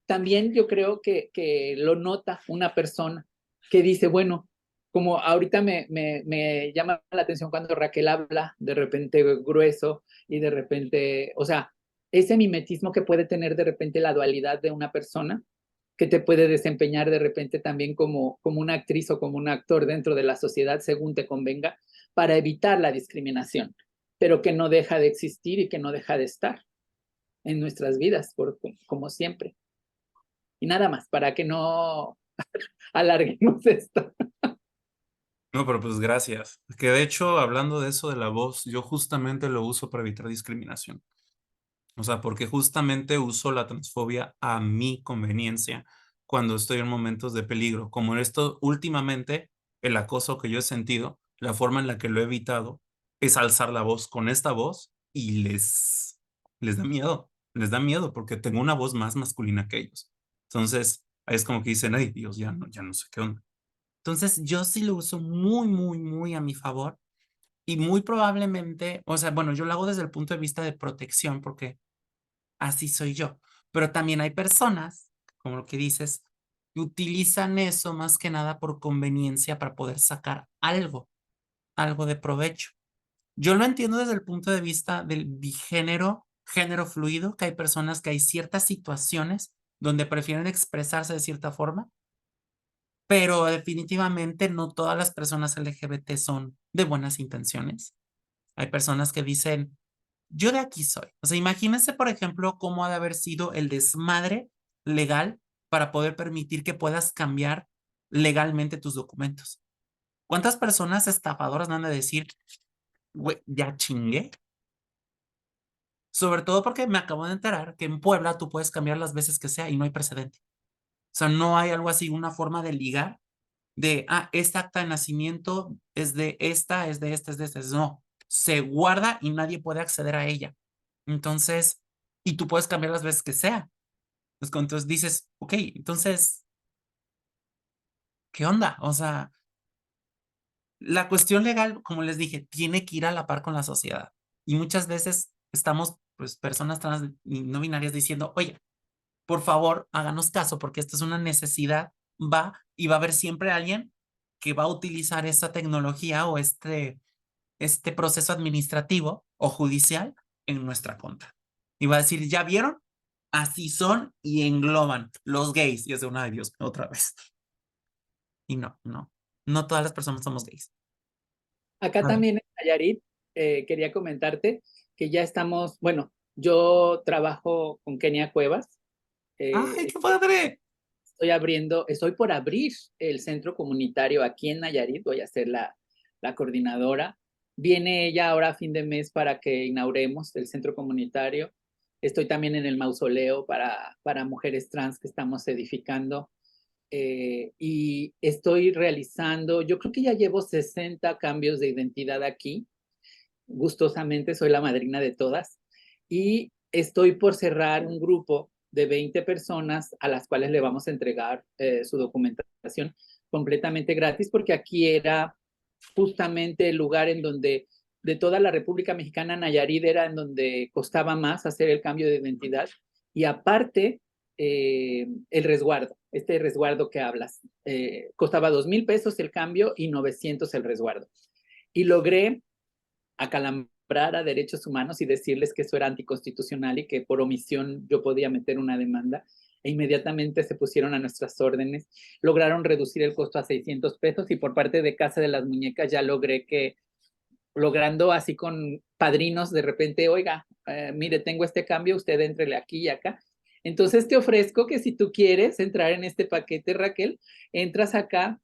también yo creo que lo nota una persona que dice, bueno, como ahorita me llama la atención cuando Raquel habla de repente grueso y de repente, o sea, ese mimetismo que puede tener de repente la dualidad de una persona, que te puede desempeñar de repente también como una actriz o como un actor dentro de la sociedad según te convenga, para evitar la discriminación, pero que no deja de existir y que no deja de estar en nuestras vidas, como siempre. Y nada más, para que no alarguemos esto. No, pero pues gracias. Que de hecho, hablando de eso de la voz, yo justamente lo uso para evitar discriminación. O sea, porque justamente uso la transfobia a mi conveniencia cuando estoy en momentos de peligro. Como esto, últimamente, el acoso que yo he sentido, la forma en la que lo he evitado es alzar la voz con esta voz y les da miedo. Les da miedo porque tengo una voz más masculina que ellos. Entonces, ahí es como que dicen, ay, Dios, ya no sé qué onda. Entonces, yo sí lo uso muy, muy, muy a mi favor y muy probablemente, o sea, bueno, yo lo hago desde el punto de vista de protección porque así soy yo. Pero también hay personas, como lo que dices, que utilizan eso más que nada por conveniencia para poder sacar algo de provecho. Yo lo entiendo desde el punto de vista del bigénero, género fluido, que hay personas que hay ciertas situaciones donde prefieren expresarse de cierta forma, pero definitivamente no todas las personas LGBT son de buenas intenciones. Hay personas que dicen, yo de aquí soy. O sea, imagínense, por ejemplo, cómo ha de haber sido el desmadre legal para poder permitir que puedas cambiar legalmente tus documentos. ¿Cuántas personas estafadoras van a decir, güey, ya chingué? Sobre todo porque me acabo de enterar que en Puebla tú puedes cambiar las veces que sea y no hay precedente. O sea, no hay algo así, una forma de ligar de, esta acta de nacimiento es de esta, es de esta, es de esta. No, se guarda y nadie puede acceder a ella. Entonces, y tú puedes cambiar las veces que sea. Entonces dices, ok, entonces, ¿qué onda? O sea, la cuestión legal, como les dije, tiene que ir a la par con la sociedad. Y muchas veces estamos, pues, personas trans y no binarias diciendo, oye, por favor, háganos caso, porque esto es una necesidad, y va a haber siempre alguien que va a utilizar esta tecnología o este proceso administrativo o judicial en nuestra contra. Y va a decir, ¿ya vieron? Así son y engloban los gays. Y es de una de Dios, otra vez. Y no todas las personas somos gays. Acá también en Nayarit, quería comentarte que ya estamos, bueno, yo trabajo con Kenia Cuevas. ¡Ay, qué padre! Estoy por abrir el centro comunitario aquí en Nayarit, voy a ser la coordinadora Viene ella ahora a fin de mes para que inauguremos el centro comunitario. Estoy también en el mausoleo para mujeres trans que estamos edificando. Y estoy realizando, yo creo que ya llevo 60 cambios de identidad aquí. Gustosamente soy la madrina de todas. Y estoy por cerrar un grupo de 20 personas a las cuales le vamos a entregar su documentación completamente gratis, porque aquí era justamente el lugar en donde de toda la República Mexicana, Nayarit era en donde costaba más hacer el cambio de identidad. Y aparte, el resguardo, este resguardo que hablas, costaba 2,000 pesos el cambio y 900 el resguardo. Y logré acalambrar a derechos humanos y decirles que eso era anticonstitucional y que por omisión yo podía meter una demanda. E inmediatamente se pusieron a nuestras órdenes, lograron reducir el costo a 600 pesos y por parte de Casa de las Muñecas ya logré que, logrando así con padrinos, de repente, oiga, mire, tengo este cambio, usted éntrele aquí y acá. Entonces te ofrezco que si tú quieres entrar en este paquete, Raquel, entras acá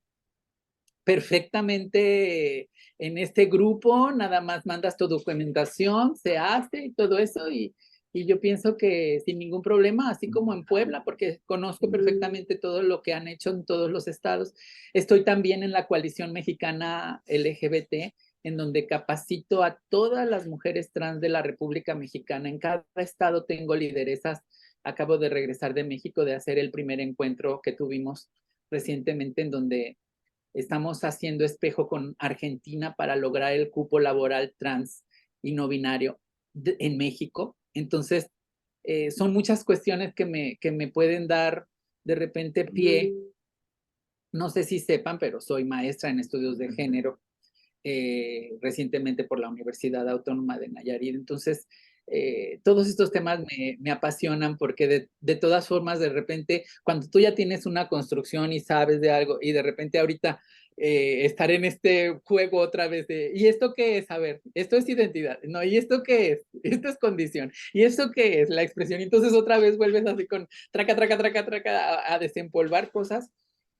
perfectamente en este grupo, nada más mandas tu documentación, se hace y todo eso, y yo pienso que sin ningún problema, así como en Puebla, porque conozco perfectamente todo lo que han hecho en todos los estados. Estoy también en la coalición mexicana LGBT, en donde capacito a todas las mujeres trans de la República Mexicana. En cada estado tengo lideresas. Acabo de regresar de México de hacer el primer encuentro que tuvimos recientemente, en donde estamos haciendo espejo con Argentina para lograr el cupo laboral trans y no binario en México. Entonces, son muchas cuestiones que me pueden dar de repente pie. No sé si sepan, pero soy maestra en estudios de género recientemente por la Universidad Autónoma de Nayarit. Entonces, todos estos temas me apasionan porque de todas formas, de repente, cuando tú ya tienes una construcción y sabes de algo y de repente ahorita estar en este juego otra vez de, ¿y esto qué es? A ver, esto es identidad, ¿no? ¿Y esto qué es? Esto es condición. ¿Y esto qué es? La expresión. Y entonces otra vez vuelves así con traca, traca, traca, traca a desempolvar cosas.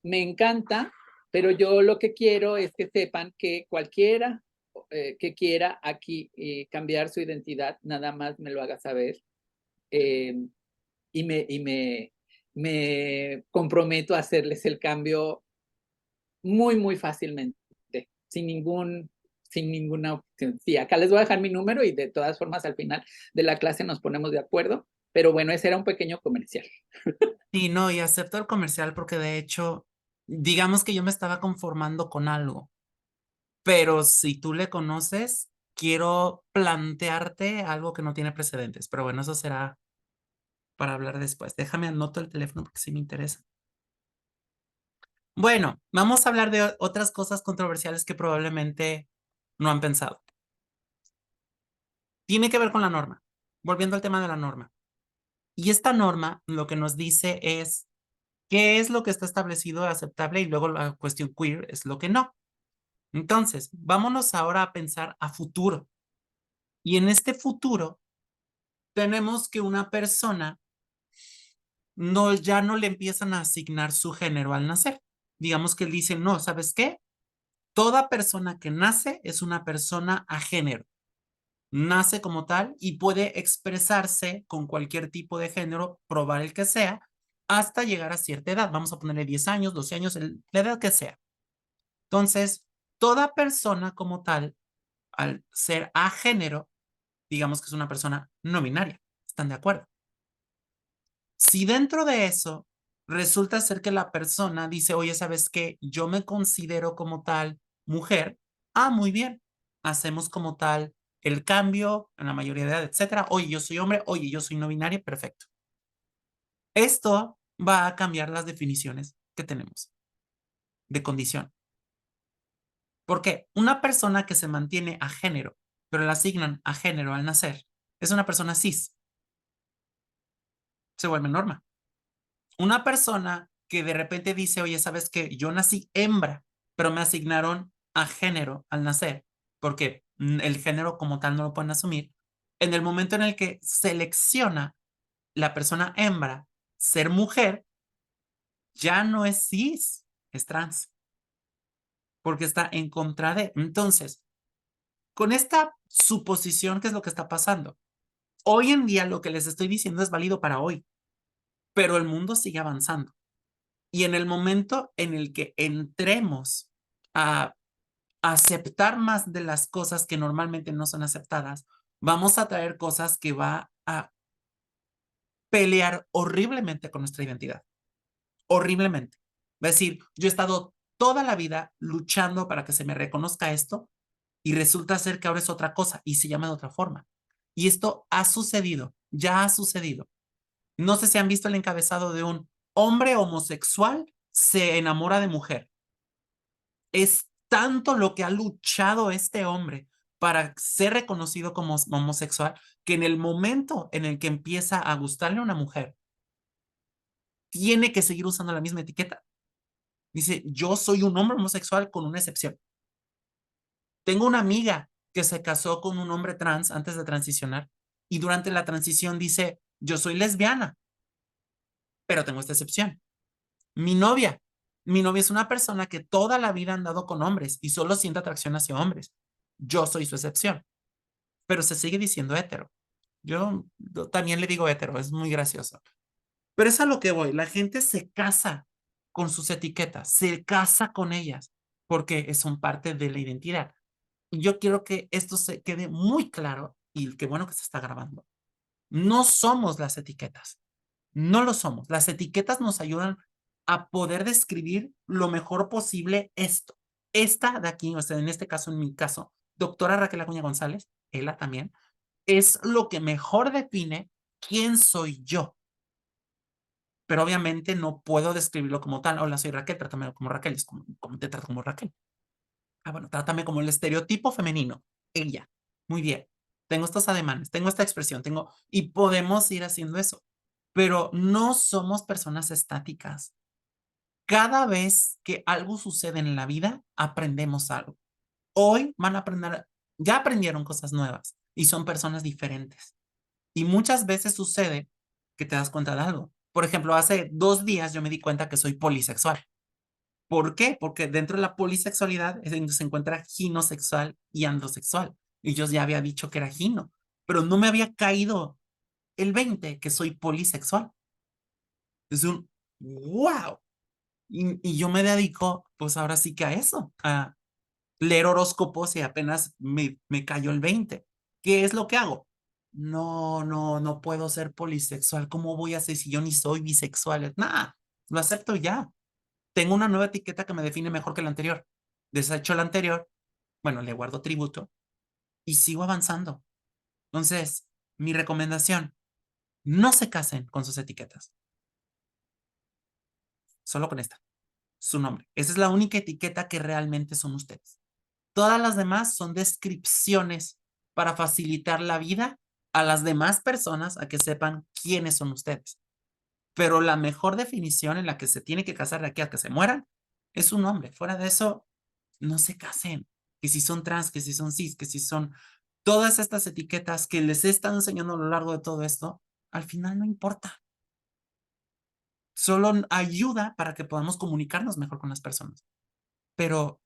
Me encanta, pero yo lo que quiero es que sepan que cualquiera que quiera aquí cambiar su identidad, nada más me lo haga saber. Y me comprometo a hacerles el cambio muy, muy fácilmente, sin ninguna opción. Sí, acá les voy a dejar mi número y de todas formas al final de la clase nos ponemos de acuerdo. Pero bueno, ese era un pequeño comercial. Sí, no, y acepto el comercial porque de hecho, digamos que yo me estaba conformando con algo, pero si tú le conoces, quiero plantearte algo que no tiene precedentes, pero bueno, eso será para hablar después. Déjame anoto el teléfono porque sí me interesa. Bueno, vamos a hablar de otras cosas controversiales que probablemente no han pensado. Tiene que ver con la norma, volviendo al tema de la norma. Y esta norma lo que nos dice es qué es lo que está establecido aceptable y luego la cuestión queer es lo que no. Entonces, vámonos ahora a pensar a futuro. Y en este futuro tenemos que una persona ya no le empiezan a asignar su género al nacer. Digamos que él dice, no, ¿sabes qué? Toda persona que nace es una persona a género. Nace como tal y puede expresarse con cualquier tipo de género, probar el que sea, hasta llegar a cierta edad. Vamos a ponerle 10 años, 12 años, la edad que sea. Entonces, toda persona como tal, al ser a género, digamos que es una persona no binaria. ¿Están de acuerdo? Si dentro de eso resulta ser que la persona dice, oye, ¿sabes qué? Yo me considero como tal mujer. Ah, muy bien. Hacemos como tal el cambio en la mayoría de edad, etcétera. Oye, yo soy hombre. Oye, yo soy no binaria. Perfecto. Esto va a cambiar las definiciones que tenemos de condición. ¿Por qué? Una persona que se mantiene a género, pero le asignan a género al nacer, es una persona cis. Se vuelve norma. Una persona que de repente dice, oye, ¿sabes qué? Yo nací hembra, pero me asignaron a género al nacer, porque el género como tal no lo pueden asumir. En el momento en el que selecciona la persona hembra ser mujer, ya no es cis, es trans, porque está en contra de. Entonces, con esta suposición, ¿qué es lo que está pasando? Hoy en día lo que les estoy diciendo es válido para hoy, pero el mundo sigue avanzando. Y en el momento en el que entremos a aceptar más de las cosas que normalmente no son aceptadas, vamos a traer cosas que va a pelear horriblemente con nuestra identidad. Horriblemente. Va a decir, yo he estado toda la vida luchando para que se me reconozca esto y resulta ser que ahora es otra cosa y se llama de otra forma. Y esto ha sucedido, ya ha sucedido. No sé si han visto el encabezado de un hombre homosexual se enamora de mujer. Es tanto lo que ha luchado este hombre para ser reconocido como homosexual que en el momento en el que empieza a gustarle a una mujer, tiene que seguir usando la misma etiqueta. Dice, yo soy un hombre homosexual con una excepción. Tengo una amiga que se casó con un hombre trans antes de transicionar y durante la transición dice, yo soy lesbiana, pero tengo esta excepción. Mi novia es una persona que toda la vida ha andado con hombres y solo siente atracción hacia hombres. Yo soy su excepción, pero se sigue diciendo hetero. Yo también le digo hetero, es muy gracioso. Pero es a lo que voy. La gente se casa con sus etiquetas, se casa con ellas porque son parte de la identidad. Y yo quiero que esto se quede muy claro y qué bueno que se está grabando. No somos las etiquetas. No lo somos. Las etiquetas nos ayudan a poder describir lo mejor posible esto. Esta de aquí, o sea, en este caso, en mi caso, doctora Raquel Acuña González, ella también, es lo que mejor define quién soy yo. Pero obviamente no puedo describirlo como tal. Hola, soy Raquel, trátame como Raquel. Es como te trato como Raquel. Ah, bueno, trátame como el estereotipo femenino. Ella. Muy bien. Tengo estos ademanes, tengo esta expresión, y podemos ir haciendo eso. Pero no somos personas estáticas. Cada vez que algo sucede en la vida, aprendemos algo. Hoy van a aprender, ya aprendieron cosas nuevas y son personas diferentes. Y muchas veces sucede que te das cuenta de algo. Por ejemplo, hace 2 días yo me di cuenta que soy polisexual. ¿Por qué? Porque dentro de la polisexualidad es donde se encuentra ginosexual y androsexual. Y yo ya había dicho que era gino, pero no me había caído el 20 que soy polisexual. Es un wow. Y yo me dedico, pues ahora sí que a eso, a leer horóscopos y apenas me cayó el 20. ¿Qué es lo que hago? No puedo ser polisexual. ¿Cómo voy a hacer si yo ni soy bisexual? Nada, lo acepto ya. Tengo una nueva etiqueta que me define mejor que la anterior. Desecho la anterior, bueno, le guardo tributo y sigo avanzando. Entonces, mi recomendación, no se casen con sus etiquetas. Solo con esta, su nombre. Esa es la única etiqueta que realmente son ustedes. Todas las demás son descripciones para facilitar la vida a las demás personas a que sepan quiénes son ustedes. Pero la mejor definición en la que se tiene que casar de aquí a que se mueran es su nombre. Fuera de eso, no se casen. Que si son trans, que si son cis, que si son todas estas etiquetas que les he estado enseñando a lo largo de todo esto, al final no importa. Solo ayuda para que podamos comunicarnos mejor con las personas. Pero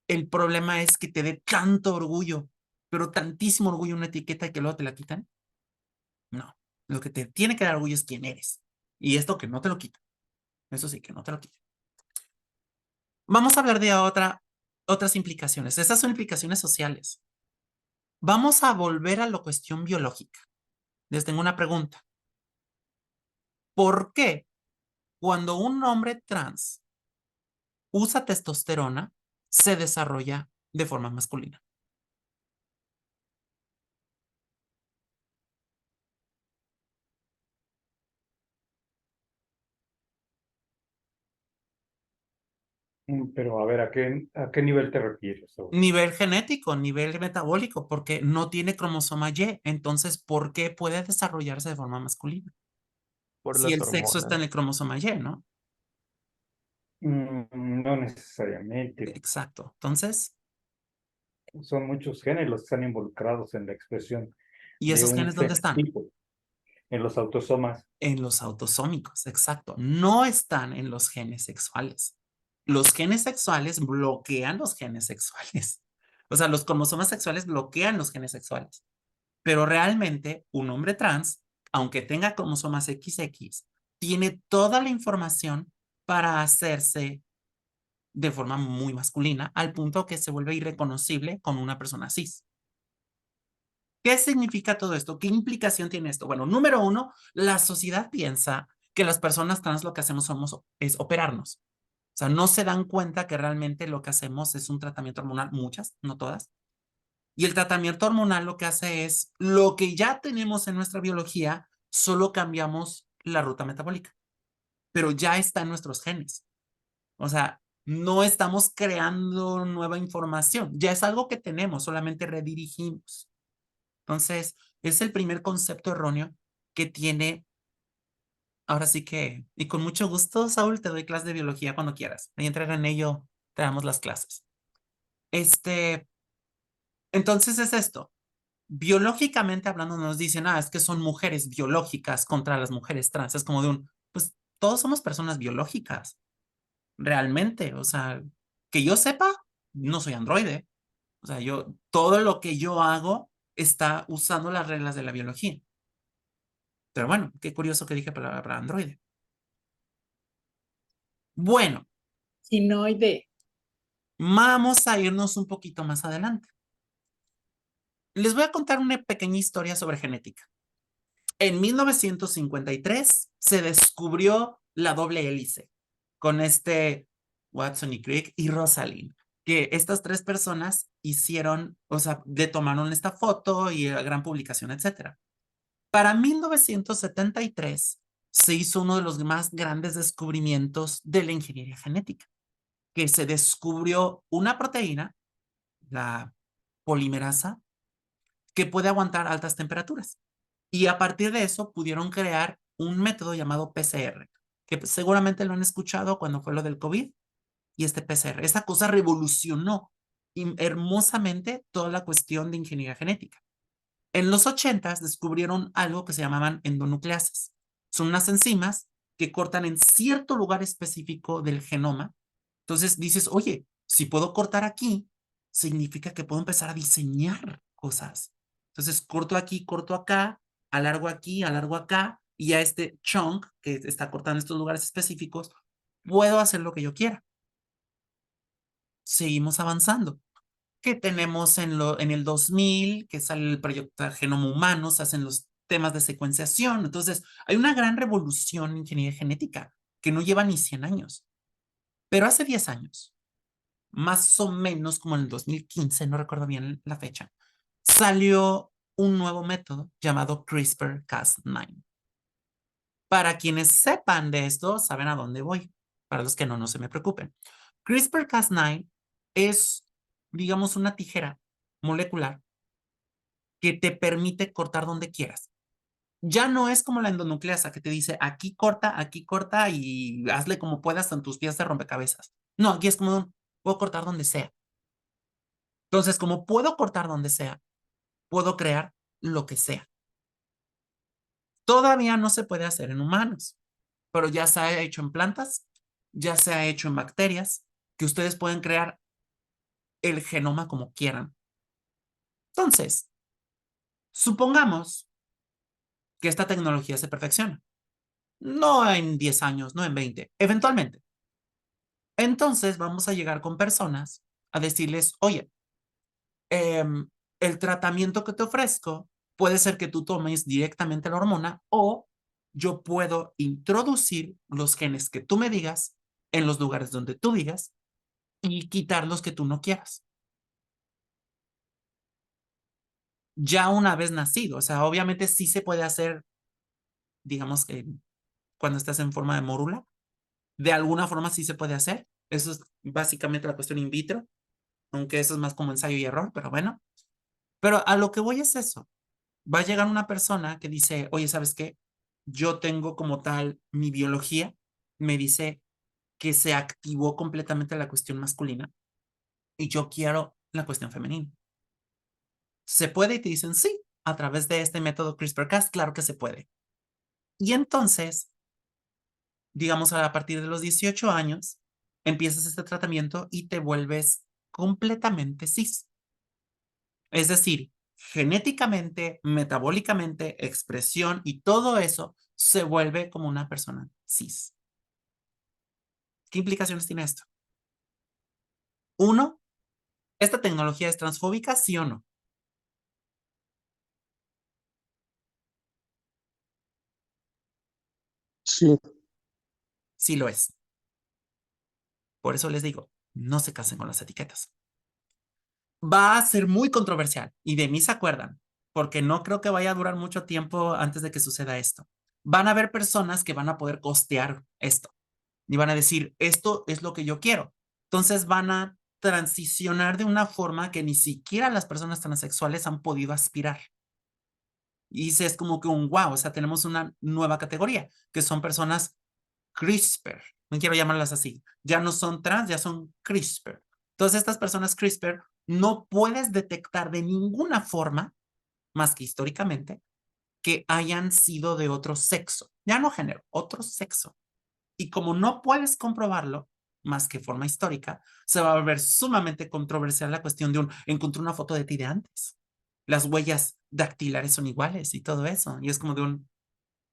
el problema es que te dé tanto orgullo, pero tantísimo orgullo una etiqueta y que luego te la quitan. No, lo que te tiene que dar orgullo es quién eres. Y esto que no te lo quita. Eso sí, que no te lo quita. Vamos a hablar de otras implicaciones. Estas son implicaciones sociales. Vamos a volver a la cuestión biológica. Les tengo una pregunta. ¿Por qué cuando un hombre trans usa testosterona se desarrolla de forma masculina? Pero a ver, ¿a qué nivel te refieres? Nivel genético, nivel metabólico, porque no tiene cromosoma Y. Entonces, ¿por qué puede desarrollarse de forma masculina? Por Si las el sexo está en hormonas. el cromosoma Y, ¿no? No necesariamente. Exacto. Entonces, Son muchos genes los que están involucrados en la expresión ¿y de esos un genes dónde están? fenotipo. En los autosomas. En los autosómicos, exacto. No están en los genes sexuales. Los genes sexuales bloquean los genes sexuales. O sea, los cromosomas sexuales bloquean los genes sexuales. Pero realmente un hombre trans, aunque tenga cromosomas XX, tiene toda la información para hacerse de forma muy masculina, al punto que se vuelve irreconocible con una persona cis. ¿Qué significa todo esto? ¿Qué implicación tiene esto? Bueno, número uno, la sociedad piensa que las personas trans lo que hacemos es operarnos. O sea, no se dan cuenta que realmente lo que hacemos es un tratamiento hormonal, muchas, no todas. Y el tratamiento hormonal lo que hace es lo que ya tenemos en nuestra biología, solo cambiamos la ruta metabólica, pero ya está en nuestros genes. O sea, no estamos creando nueva información, ya es algo que tenemos, solamente redirigimos. Entonces, es el primer concepto erróneo que tiene, ahora sí que, y con mucho gusto, Saúl, te doy clase de biología cuando quieras. Ahí entra en ello, te damos las clases. Entonces es esto. Biológicamente hablando nos dicen, es que son mujeres biológicas contra las mujeres trans. Es como pues todos somos personas biológicas, realmente. O sea, que yo sepa, no soy androide. O sea, todo lo que yo hago está usando las reglas de la biología. Pero bueno, qué curioso que dije para androide. Bueno, Sinoide. vamos a irnos un poquito más adelante. Les voy a contar una pequeña historia sobre genética. En 1953 se descubrió la doble hélice con Watson y Crick y Rosalind, que estas tres personas hicieron, o sea, le tomaron esta foto y la gran publicación, etc. Para 1973 se hizo uno de los más grandes descubrimientos de la ingeniería genética, que se descubrió una proteína, la polimerasa, que puede aguantar altas temperaturas. Y a partir de eso pudieron crear un método llamado PCR, que seguramente lo han escuchado cuando fue lo del COVID y este PCR. Esa cosa revolucionó hermosamente toda la cuestión de ingeniería genética. En los 80s descubrieron algo que se llamaban endonucleases. Son unas enzimas que cortan en cierto lugar específico del genoma. Entonces dices, oye, si puedo cortar aquí, significa que puedo empezar a diseñar cosas. Entonces corto aquí, corto acá, alargo aquí, alargo acá, y a este chunk que está cortando estos lugares específicos, puedo hacer lo que yo quiera. Seguimos avanzando. Que tenemos en el 2000, que sale el proyecto Genoma Humano, se hacen los temas de secuenciación. Entonces, hay una gran revolución en ingeniería genética que no lleva ni 100 años. Pero hace 10 años, más o menos como en el 2015, no recuerdo bien la fecha, salió un nuevo método llamado CRISPR-Cas9. Para quienes sepan de esto, saben a dónde voy. Para los que no se me preocupen. CRISPR-Cas9 es, digamos, una tijera molecular que te permite cortar donde quieras. Ya no es como la endonucleasa que te dice aquí corta y hazle como puedas en tus piezas de rompecabezas. No, aquí es como puedo cortar donde sea. Entonces, como puedo cortar donde sea, puedo crear lo que sea. Todavía no se puede hacer en humanos, pero ya se ha hecho en plantas, ya se ha hecho en bacterias, que ustedes pueden crear el genoma como quieran. Entonces, supongamos que esta tecnología se perfecciona. No en 10 años, no en 20, eventualmente. Entonces vamos a llegar con personas a decirles, oye, el tratamiento que te ofrezco puede ser que tú tomes directamente la hormona o yo puedo introducir los genes que tú me digas en los lugares donde tú digas y quitar los que tú no quieras. Ya una vez nacido, o sea, obviamente sí se puede hacer, digamos que cuando estás en forma de mórula, de alguna forma sí se puede hacer. Eso es básicamente la cuestión in vitro, aunque eso es más como ensayo y error, pero bueno. Pero a lo que voy es eso. Va a llegar una persona que dice, oye, ¿sabes qué? Yo tengo como tal mi biología, me dice que se activó completamente la cuestión masculina y yo quiero la cuestión femenina. ¿Se puede? Y te dicen, sí, a través de este método CRISPR-Cas, claro que se puede. Y entonces, digamos, a partir de los 18 años, empiezas este tratamiento y te vuelves completamente cis. Es decir, genéticamente, metabólicamente, expresión y todo eso se vuelve como una persona cis. ¿Qué implicaciones tiene esto? Uno, ¿esta tecnología es transfóbica, sí o no? Sí. Sí lo es. Por eso les digo, no se casen con las etiquetas. Va a ser muy controversial y de mí se acuerdan, porque no creo que vaya a durar mucho tiempo antes de que suceda esto. Van a haber personas que van a poder costear esto y van a decir, esto es lo que yo quiero. Entonces van a transicionar de una forma que ni siquiera las personas transexuales han podido aspirar. Y es como que un wow, o sea, tenemos una nueva categoría, que son personas CRISPR, no quiero llamarlas así, ya no son trans, ya son CRISPR. Entonces, estas personas CRISPR no puedes detectar de ninguna forma, más que históricamente, que hayan sido de otro sexo, ya no género, otro sexo. Y como no puedes comprobarlo, más que forma histórica, se va a volver sumamente controversial la cuestión de encontré una foto de ti de antes. Las huellas dactilares son iguales y todo eso. Y es como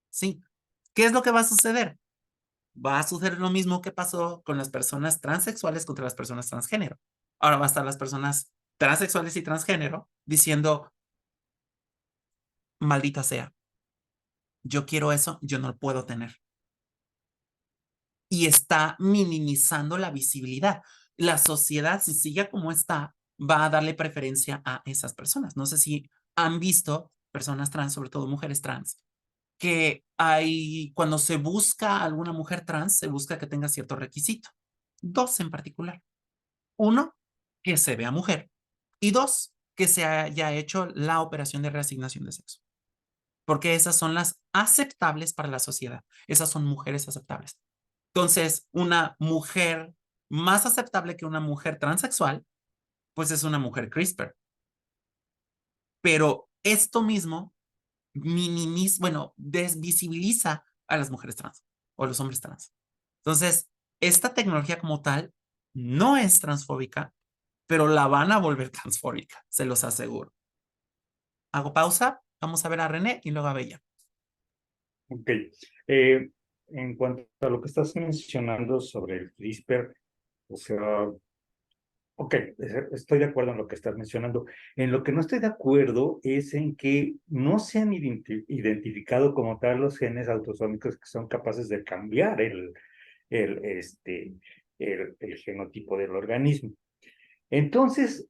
sí. ¿Qué es lo que va a suceder? Va a suceder lo mismo que pasó con las personas transexuales contra las personas transgénero. Ahora va a estar las personas transexuales y transgénero diciendo, maldita sea, yo quiero eso, yo no lo puedo tener. Y está minimizando la visibilidad. La sociedad, si sigue como está, va a darle preferencia a esas personas. No sé si han visto personas trans, sobre todo mujeres trans, que cuando se busca a alguna mujer trans, se busca que tenga cierto requisito. Dos en particular. Uno, que se vea mujer. Y dos, que se haya hecho la operación de reasignación de sexo. Porque esas son las aceptables para la sociedad. Esas son mujeres aceptables. Entonces, una mujer más aceptable que una mujer transexual, pues es una mujer CRISPR. Pero esto mismo desvisibiliza a las mujeres trans o a los hombres trans. Entonces, esta tecnología como tal no es transfóbica, pero la van a volver transfóbica, se los aseguro. Hago pausa, vamos a ver a René y luego a Bella. Ok. En cuanto a lo que estás mencionando sobre el CRISPR, o sea, ok, estoy de acuerdo en lo que estás mencionando. En lo que no estoy de acuerdo es en que no se han identificado como tal los genes autosómicos que son capaces de cambiar el genotipo del organismo. Entonces,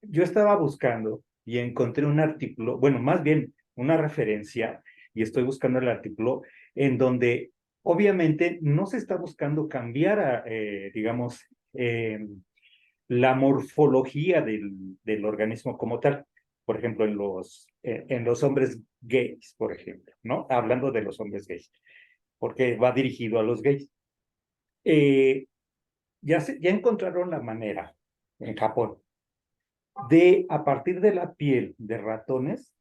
yo estaba buscando y encontré un artículo, bueno, más bien una referencia, y estoy buscando el artículo en donde obviamente no se está buscando cambiar, digamos, la morfología del organismo como tal. Por ejemplo, en los hombres gays, por ejemplo, ¿no? Hablando de los hombres gays, porque va dirigido a los gays. Ya encontraron la manera en Japón de, a partir de la piel de ratones,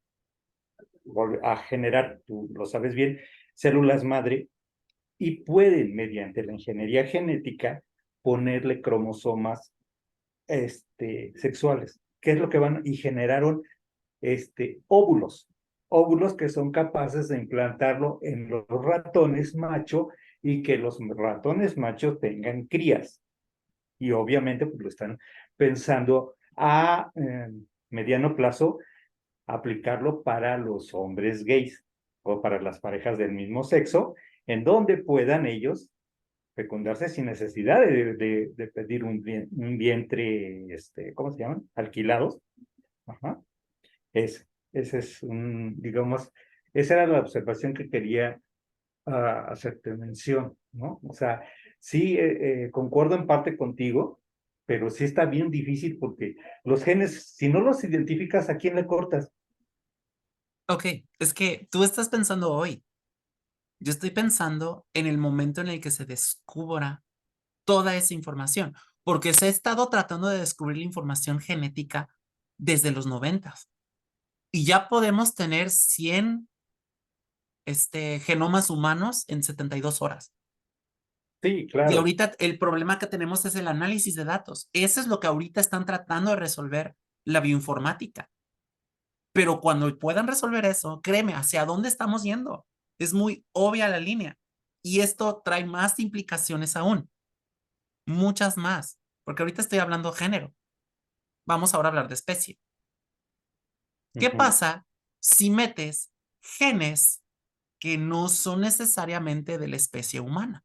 a generar, tú lo sabes bien, células madre, y pueden, mediante la ingeniería genética, ponerle cromosomas sexuales. ¿Qué es lo que van? Y generaron óvulos, óvulos que son capaces de implantarlo en los ratones macho y que los ratones machos tengan crías. Y obviamente pues lo están pensando a mediano plazo aplicarlo para los hombres gays o para las parejas del mismo sexo, en donde puedan ellos fecundarse sin necesidad de pedir un vientre, ¿cómo se llaman? Alquilados. Ajá. Ese es digamos, esa era la observación que quería hacerte mención, ¿no? O sea, sí, concuerdo en parte contigo, pero sí está bien difícil porque los genes, si no los identificas, ¿a quién le cortas? Ok, es que tú estás pensando hoy. Yo estoy pensando en el momento en el que se descubra toda esa información, porque se ha estado tratando de descubrir la información genética desde los 90s y ya podemos tener 100 genomas humanos en 72 horas. Sí, Y claro. ahorita el problema que tenemos es el análisis de datos. Eso es lo que ahorita están tratando de resolver la bioinformática. Pero cuando puedan resolver eso, créeme, ¿hacia dónde estamos yendo? Es muy obvia la línea. Y esto trae más implicaciones aún, muchas más, porque ahorita estoy hablando de género. Vamos ahora a hablar de especie. ¿Qué Ujú. pasa si metes genes que no son necesariamente de la especie humana?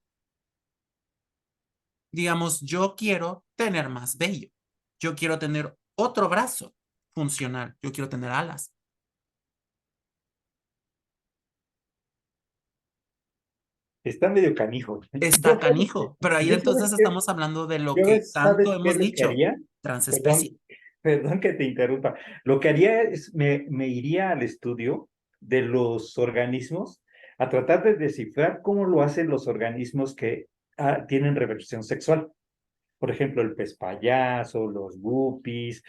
Digamos, yo quiero tener más vello. Yo quiero tener otro brazo funcional. Yo quiero tener alas. Está medio canijo. Está canijo. Pero ahí Yo sabes entonces qué, estamos hablando de lo yo que tanto sabes qué es hemos lo que dicho, haría. transespecie. Perdón que te interrumpa. Lo que haría es, me iría al estudio de los organismos a tratar de descifrar cómo lo hacen los organismos que tienen reversión sexual. Por ejemplo, el pez payaso, los guppies,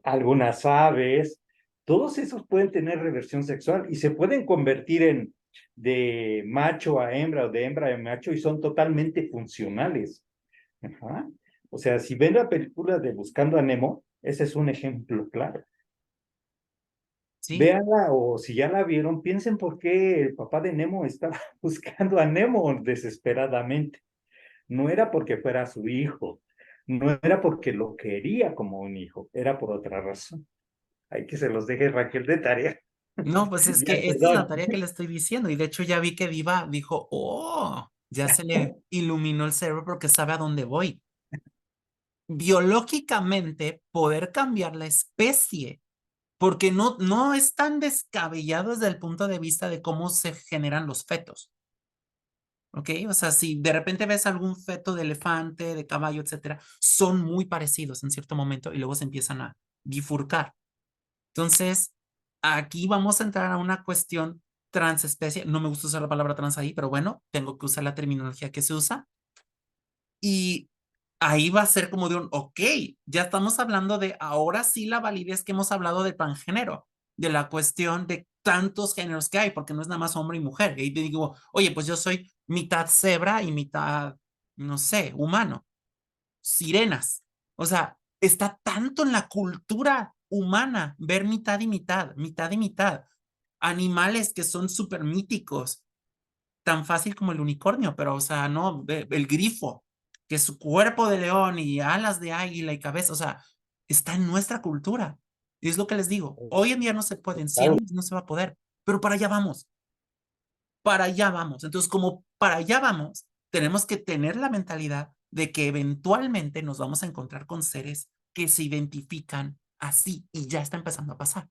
algunas aves, todos esos pueden tener reversión sexual y se pueden convertir en de macho a hembra o de hembra a macho y son totalmente funcionales. Ajá. O sea, si ven la película de Buscando a Nemo, ese es un ejemplo claro. Sí, Véanla o si ya la vieron, piensen por qué el papá de Nemo estaba buscando a Nemo desesperadamente. No era porque fuera su hijo, no era porque lo quería como un hijo, era por otra razón. Hay que se los deje Raquel de tarea. no, pues es Ya, que esta es la perdón. tarea que le estoy diciendo. Y de hecho ya vi que Diva dijo, oh, ya se le iluminó el cerebro porque sabe a dónde voy. Biológicamente, poder cambiar la especie, porque no es tan descabellado desde el punto de vista de cómo se generan los fetos. ¿Ok? O sea, si de repente ves algún feto de elefante, de caballo, etcétera, son muy parecidos en cierto momento y luego se empiezan a bifurcar. Entonces, aquí vamos a entrar a una cuestión transespecie. No me gusta usar la palabra trans ahí, pero bueno, tengo que usar la terminología que se usa. Y ahí va a ser como de un, ok, ya estamos hablando de ahora sí la validez que hemos hablado de transgénero, de la cuestión de tantos géneros que hay, porque no es nada más hombre y mujer. Y te digo, oye, pues yo soy mitad cebra y mitad, no sé, humano. Sirenas. O sea, está tanto en la cultura humana ver mitad y mitad, mitad y mitad. Animales que son súper míticos, tan fácil como el unicornio, pero, o sea, no, el grifo, que su cuerpo de león y alas de águila y cabeza, o sea, está en nuestra cultura. Y es lo que les digo, hoy en día no se puede, en 100 años no se va a poder, pero para allá vamos, para allá vamos. Entonces, como para allá vamos, tenemos que tener la mentalidad de que eventualmente nos vamos a encontrar con seres que se identifican así y ya está empezando a pasar.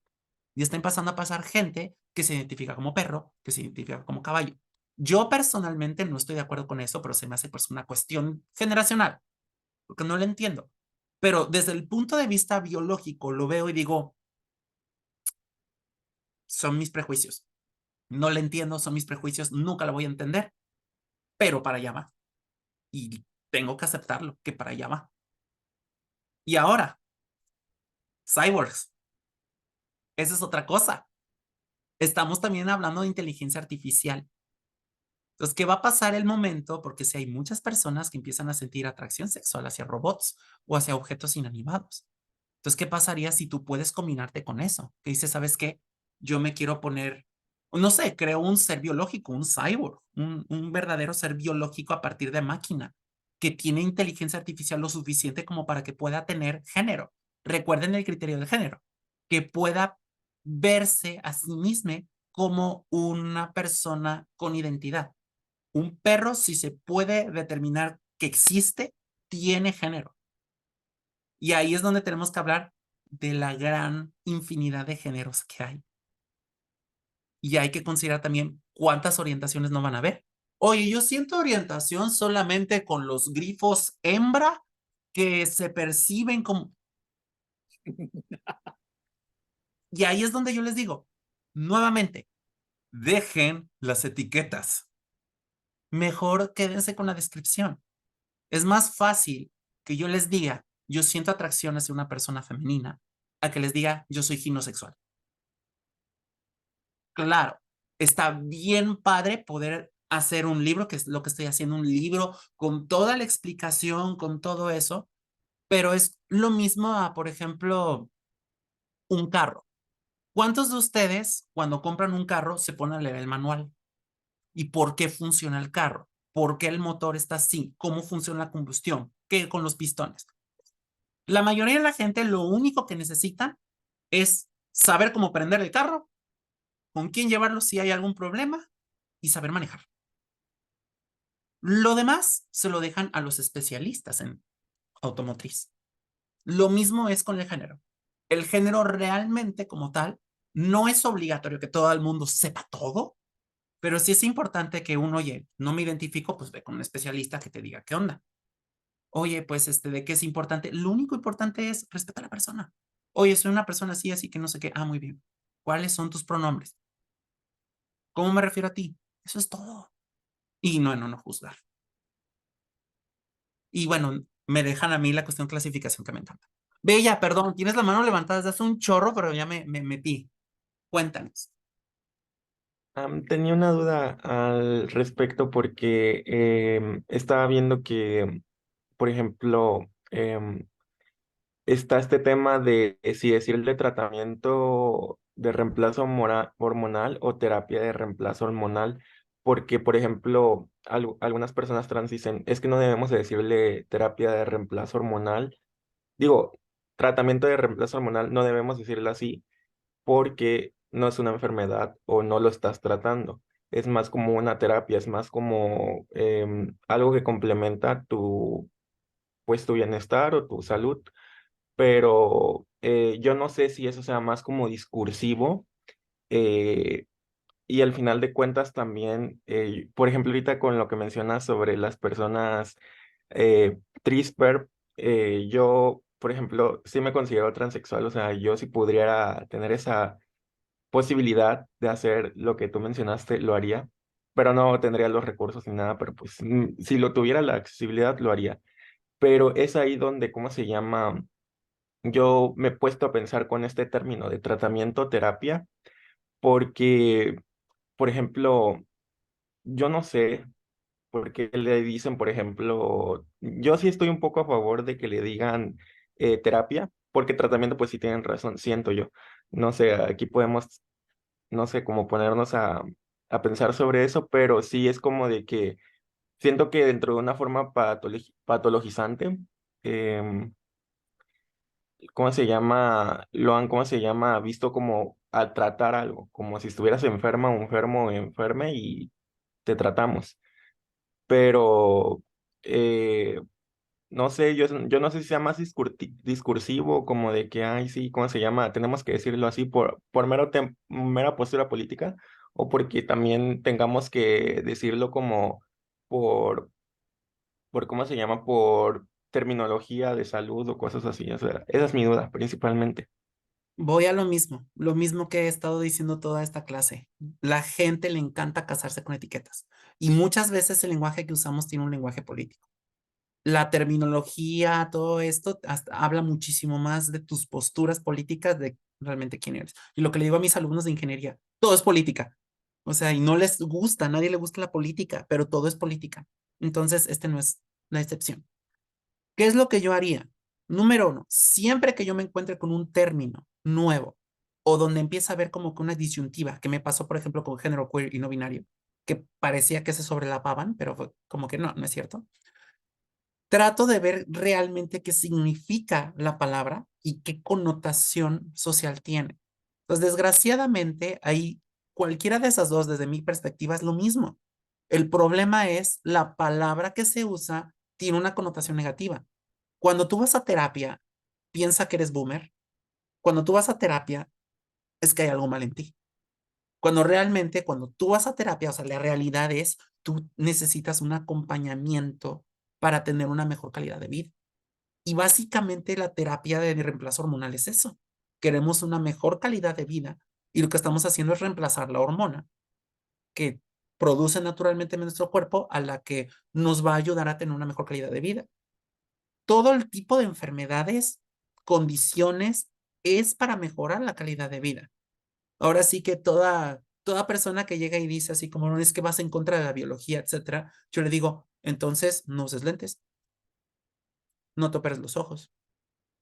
Ya está empezando a pasar gente que se identifica como perro, que se identifica como caballo. Yo personalmente no estoy de acuerdo con eso, pero se me hace pues una cuestión generacional, porque no lo entiendo. Pero desde el punto de vista biológico lo veo y digo, son mis prejuicios. No le entiendo, son mis prejuicios, nunca lo voy a entender, pero para allá va. Y tengo que aceptarlo, que para allá va. Y ahora, cyborgs, esa es otra cosa. Estamos también hablando de inteligencia artificial. Entonces, ¿qué va a pasar el momento? Porque si hay muchas personas que empiezan a sentir atracción sexual hacia robots o hacia objetos inanimados. Entonces, ¿qué pasaría si tú puedes combinarte con eso? Que dices, ¿sabes qué? Yo me quiero poner, no sé, creo un ser biológico, un cyborg, un verdadero ser biológico a partir de máquina, que tiene inteligencia artificial lo suficiente como para que pueda tener género. Recuerden el criterio del género, que pueda verse a sí mismo como una persona con identidad. Un perro, si se puede determinar que existe, tiene género. Y ahí es donde tenemos que hablar de la gran infinidad de géneros que hay. Y hay que considerar también cuántas orientaciones no van a haber. Oye, yo siento orientación solamente con los grifos hembra que se perciben como... Y ahí es donde yo les digo, nuevamente, dejen las etiquetas. Mejor quédense con la descripción. Es más fácil que yo les diga, yo siento atracción hacia una persona femenina, a que les diga, yo soy ginosexual. Claro, está bien padre poder hacer un libro, que es lo que estoy haciendo, un libro con toda la explicación, con todo eso, pero es lo mismo a, por ejemplo, un carro. ¿Cuántos de ustedes, cuando compran un carro, se ponen a leer el manual? ¿Y por qué funciona el carro? ¿Por qué el motor está así? ¿Cómo funciona la combustión? ¿Qué con los pistones? La mayoría de la gente lo único que necesita es saber cómo prender el carro, con quién llevarlo si hay algún problema y saber manejar. Lo demás se lo dejan a los especialistas en automotriz. Lo mismo es con el género. El género realmente como tal no es obligatorio que todo el mundo sepa todo, pero sí es importante que uno, oye, no me identifico, pues ve con un especialista que te diga qué onda. Oye, pues ¿de qué es importante? Lo único importante es respetar a la persona. Oye, soy una persona así, así que no sé qué. Ah, muy bien. ¿Cuáles son tus pronombres? ¿Cómo me refiero a ti? Eso es todo. Y no juzgar. Y bueno, me dejan a mí la cuestión clasificación que me encanta. Bella, perdón, tienes la mano levantada desde hace un chorro, pero ya me metí. Cuéntanos. Tenía una duda al respecto porque estaba viendo que, por ejemplo, está este tema de si decirle tratamiento de reemplazo hormonal o terapia de reemplazo hormonal, porque, por ejemplo, algunas personas trans dicen, es que no debemos de decirle terapia de reemplazo hormonal, digo, tratamiento de reemplazo hormonal, no debemos decirle así porque no es una enfermedad o no lo estás tratando. Es más como una terapia, es más como algo que complementa pues, tu bienestar o tu salud, pero yo no sé si eso sea más como discursivo eh, y al final de cuentas también, por ejemplo, ahorita con lo que mencionas sobre las personas CRISPR, yo, por ejemplo, sí me considero transexual, o sea, yo si pudiera tener esa posibilidad de hacer lo que tú mencionaste, lo haría, pero no tendría los recursos ni nada, pero pues si lo tuviera la accesibilidad, lo haría. Pero es ahí donde, ¿cómo se llama? Yo me he puesto a pensar con este término de tratamiento terapia, porque, por ejemplo, yo no sé por qué le dicen, por ejemplo, yo sí estoy un poco a favor de que le digan terapia, porque tratamiento, pues sí tienen razón, siento yo. No sé, aquí podemos, no sé, cómo ponernos a pensar sobre eso, pero sí es como de que siento que dentro de una forma patologizante, em, ¿cómo se llama? ¿Cómo se llama? Visto como al tratar algo, como si estuvieras enferma o enfermo o enferme y te tratamos. Pero, eh, no sé, yo no sé si sea más discursivo, como de que, ay, sí, ¿cómo se llama? Tenemos que decirlo así por mera postura política, o porque también tengamos que decirlo como por, ¿cómo se llama? Por terminología de salud o cosas así. O sea, esa es mi duda principalmente. Voy a lo mismo que he estado diciendo toda esta clase. La gente le encanta casarse con etiquetas y muchas veces el lenguaje que usamos tiene un lenguaje político. La terminología, todo esto habla muchísimo más de tus posturas políticas de realmente quién eres. Y lo que le digo a mis alumnos de ingeniería, todo es política. O sea, y no les gusta, a nadie le gusta la política, pero todo es política. Entonces, este no es la excepción. ¿Qué es lo que yo haría? Número uno, siempre que yo me encuentre con un término nuevo o donde empieza a haber como que una disyuntiva, que me pasó, por ejemplo, con género queer y no binario, que parecía que se sobrelapaban, pero fue como que no es cierto. Trato de ver realmente qué significa la palabra y qué connotación social tiene. Pues desgraciadamente, ahí cualquiera de esas dos, desde mi perspectiva, es lo mismo. El problema es la palabra que se usa tiene una connotación negativa. Cuando tú vas a terapia, piensa que eres boomer. Cuando tú vas a terapia, es que hay algo mal en ti. Cuando realmente, cuando tú vas a terapia, o sea, la realidad es, tú necesitas un acompañamiento para tener una mejor calidad de vida. Y básicamente la terapia de reemplazo hormonal es eso. Queremos una mejor calidad de vida y lo que estamos haciendo es reemplazar la hormona que produce naturalmente en nuestro cuerpo a la que nos va a ayudar a tener una mejor calidad de vida. Todo el tipo de enfermedades, condiciones, es para mejorar la calidad de vida. Ahora sí que toda persona que llega y dice así como no es que vas en contra de la biología, etcétera, yo le digo, entonces no uses lentes, no te operes los ojos,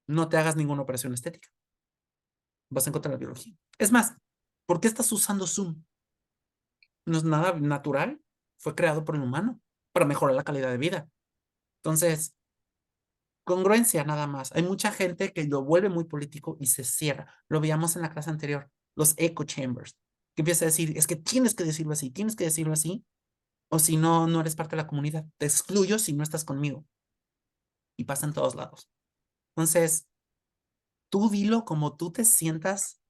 no te hagas ninguna operación estética. vas en contra de la biología. Es más, ¿por qué estás usando Zoom? No es nada natural. Fue creado por el humano para mejorar la calidad de vida. Entonces, congruencia nada más. Hay mucha gente que lo vuelve muy político y se cierra. Lo veíamos en la clase anterior, los echo chambers, que empieza a decir, es que tienes que decirlo así, o si no, no eres parte de la comunidad. Te excluyo si no estás conmigo. Y pasa en todos lados. Entonces, tú dilo como tú te sientas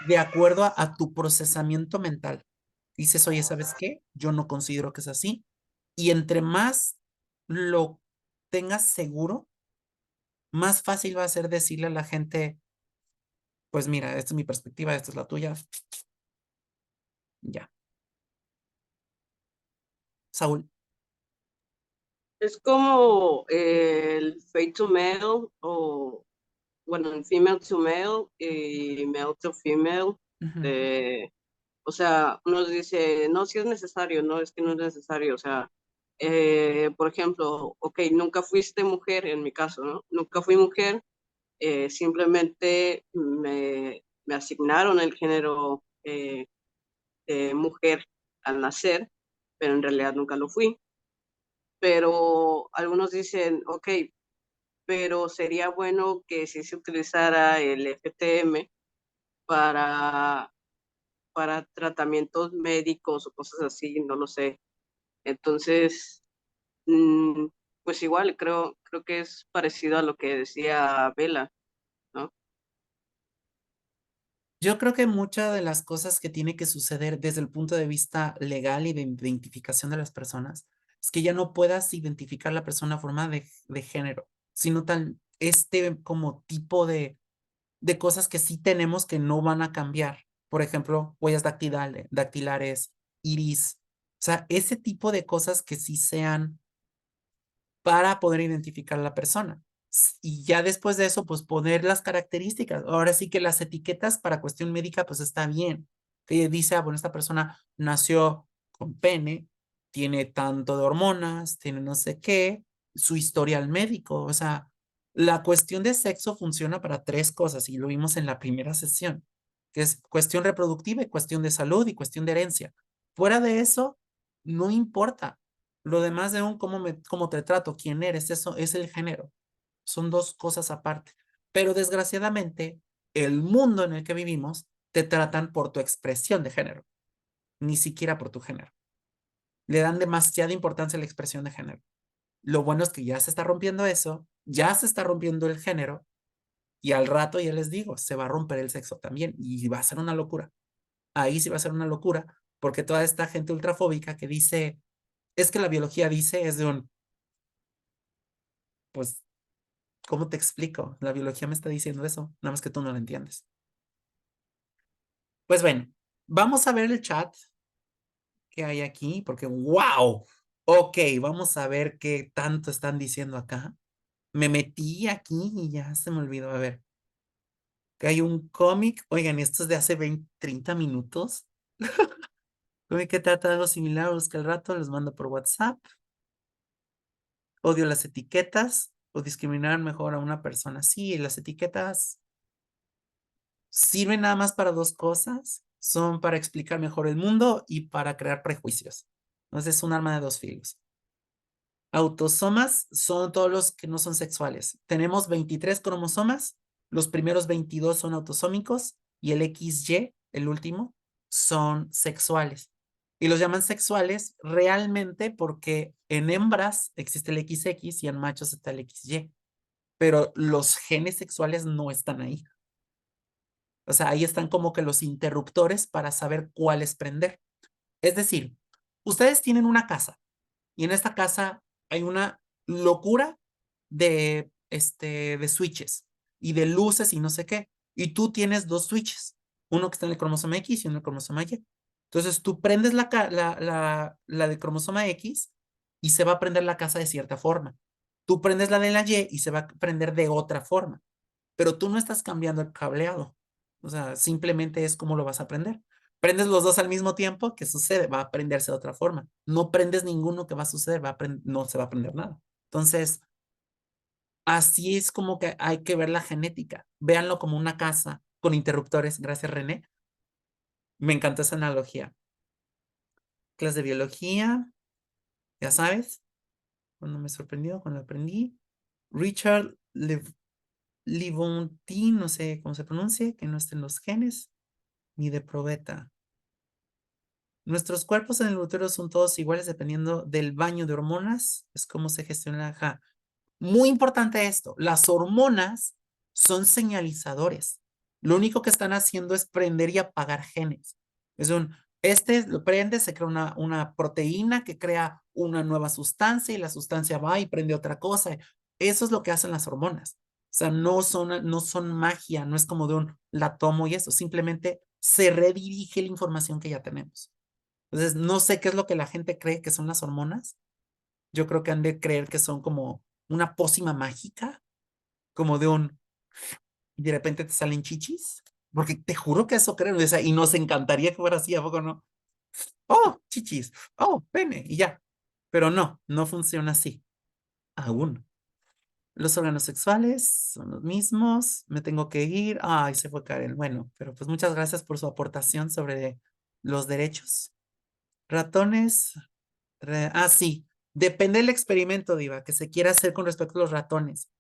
de acuerdo a tu procesamiento mental. Dices, oye, ¿sabes qué? Yo no considero que es así. Y entre más lo tengas seguro, más fácil va a ser decirle a la gente, pues mira, esta es mi perspectiva, esta es la tuya. Ya. Saúl. Es como el fake to male o, bueno, el female to male y male to female. Ujú. O sea, uno dice, no, si es necesario, no, es que no es necesario. O sea, por ejemplo, ok, nunca fuiste mujer, en mi caso, ¿no? Nunca fui mujer, simplemente me asignaron el género de mujer al nacer, pero en realidad nunca lo fui. Pero algunos dicen, ok, pero sería bueno que si se utilizara el FTM para, para tratamientos médicos o cosas así, no lo sé. Entonces, mm, pues igual creo que es parecido a lo que decía Bella, ¿no? Yo creo que muchas de las cosas que tiene que suceder desde el punto de vista legal y de identificación de las personas es que ya no puedas identificar la persona a forma de género, sino tal como tipo de cosas que sí tenemos que no van a cambiar. Por ejemplo, huellas dactilares, iris, o sea, ese tipo de cosas que sí sean para poder identificar a la persona. Y ya después de eso, pues poner las características. Ahora sí que las etiquetas para cuestión médica, pues está bien. Que dice, bueno, esta persona nació con pene, tiene tanto de hormonas, tiene no sé qué, su historial médico. O sea, la cuestión de sexo funciona para tres cosas y lo vimos en la primera sesión, que es cuestión reproductiva y cuestión de salud y cuestión de herencia. Fuera de eso, no importa. Lo demás de cómo te trato, quién eres, eso es el género. Son dos cosas aparte. Pero desgraciadamente, el mundo en el que vivimos te tratan por tu expresión de género, ni siquiera por tu género. Le dan demasiada importancia a la expresión de género. Lo bueno es que ya se está rompiendo eso, ya se está rompiendo el género, y al rato, ya les digo, se va a romper el sexo también, y va a ser una locura. Ahí sí va a ser una locura, porque toda esta gente ultrafóbica que dice, es que la biología dice, es de un, pues, ¿cómo te explico? La biología me está diciendo eso, nada más que tú no lo entiendes. Pues bueno, vamos a ver el chat que hay aquí, porque wow, ok, vamos a ver qué tanto están diciendo acá. Me metí aquí y ya se me olvidó. A ver, que hay un cómic, oigan, esto es de hace 20, 30 minutos. Cómic que trata de algo similar, busca el rato, les mando por WhatsApp. Odio las etiquetas o discriminar mejor a una persona. Sí, las etiquetas sirven nada más para dos cosas. Son para explicar mejor el mundo y para crear prejuicios. Entonces es un arma de dos filos. Autosomas son todos los que no son sexuales. Tenemos 23 cromosomas. Los primeros 22 son autosómicos y el XY, el último, son sexuales. Y los llaman sexuales realmente porque en hembras existe el XX y en machos está el XY. Pero los genes sexuales no están ahí. O sea, ahí están como que los interruptores para saber cuáles prender. Es decir, ustedes tienen una casa y en esta casa hay una locura de switches y de luces y no sé qué. Y tú tienes dos switches, uno que está en el cromosoma X y uno en el cromosoma Y. Entonces tú prendes la de cromosoma X y se va a prender la casa de cierta forma. Tú prendes la de la Y y se va a prender de otra forma. Pero tú no estás cambiando el cableado. O sea, simplemente es cómo lo vas a prender. Prendes los dos al mismo tiempo, ¿qué sucede? Va a prenderse de otra forma. No prendes ninguno, ¿qué va a suceder? No se va a prender nada. Entonces, así es como que hay que ver la genética. Véanlo como una casa con interruptores. Gracias, René. Me encantó esa analogía. Clase de biología, ya sabes, cuando me sorprendió, cuando aprendí. Richard Livontin, no sé cómo se pronuncia, que no estén los genes, ni de probeta. Nuestros cuerpos en el útero son todos iguales dependiendo del baño de hormonas, es como se gestiona. Ajá. Muy importante esto, las hormonas son señalizadores. Lo único que están haciendo es prender y apagar genes. Lo prende, se crea una proteína que crea una nueva sustancia y la sustancia va y prende otra cosa. Eso es lo que hacen las hormonas. O sea, no son magia, no es como la tomo y eso, simplemente se redirige la información que ya tenemos. Entonces, no sé qué es lo que la gente cree que son las hormonas. Yo creo que han de creer que son como una pócima mágica, como y de repente te salen chichis, porque te juro que eso creen, o sea, y nos encantaría que fuera así, ¿a poco no? Oh, chichis, oh, pene, y ya. Pero no funciona así, aún. Los órganos sexuales son los mismos, me tengo que ir. Ay, se fue Karen. Bueno, pero pues muchas gracias por su aportación sobre los derechos. Ratones, sí, depende del experimento, Diva, que se quiera hacer con respecto a los ratones.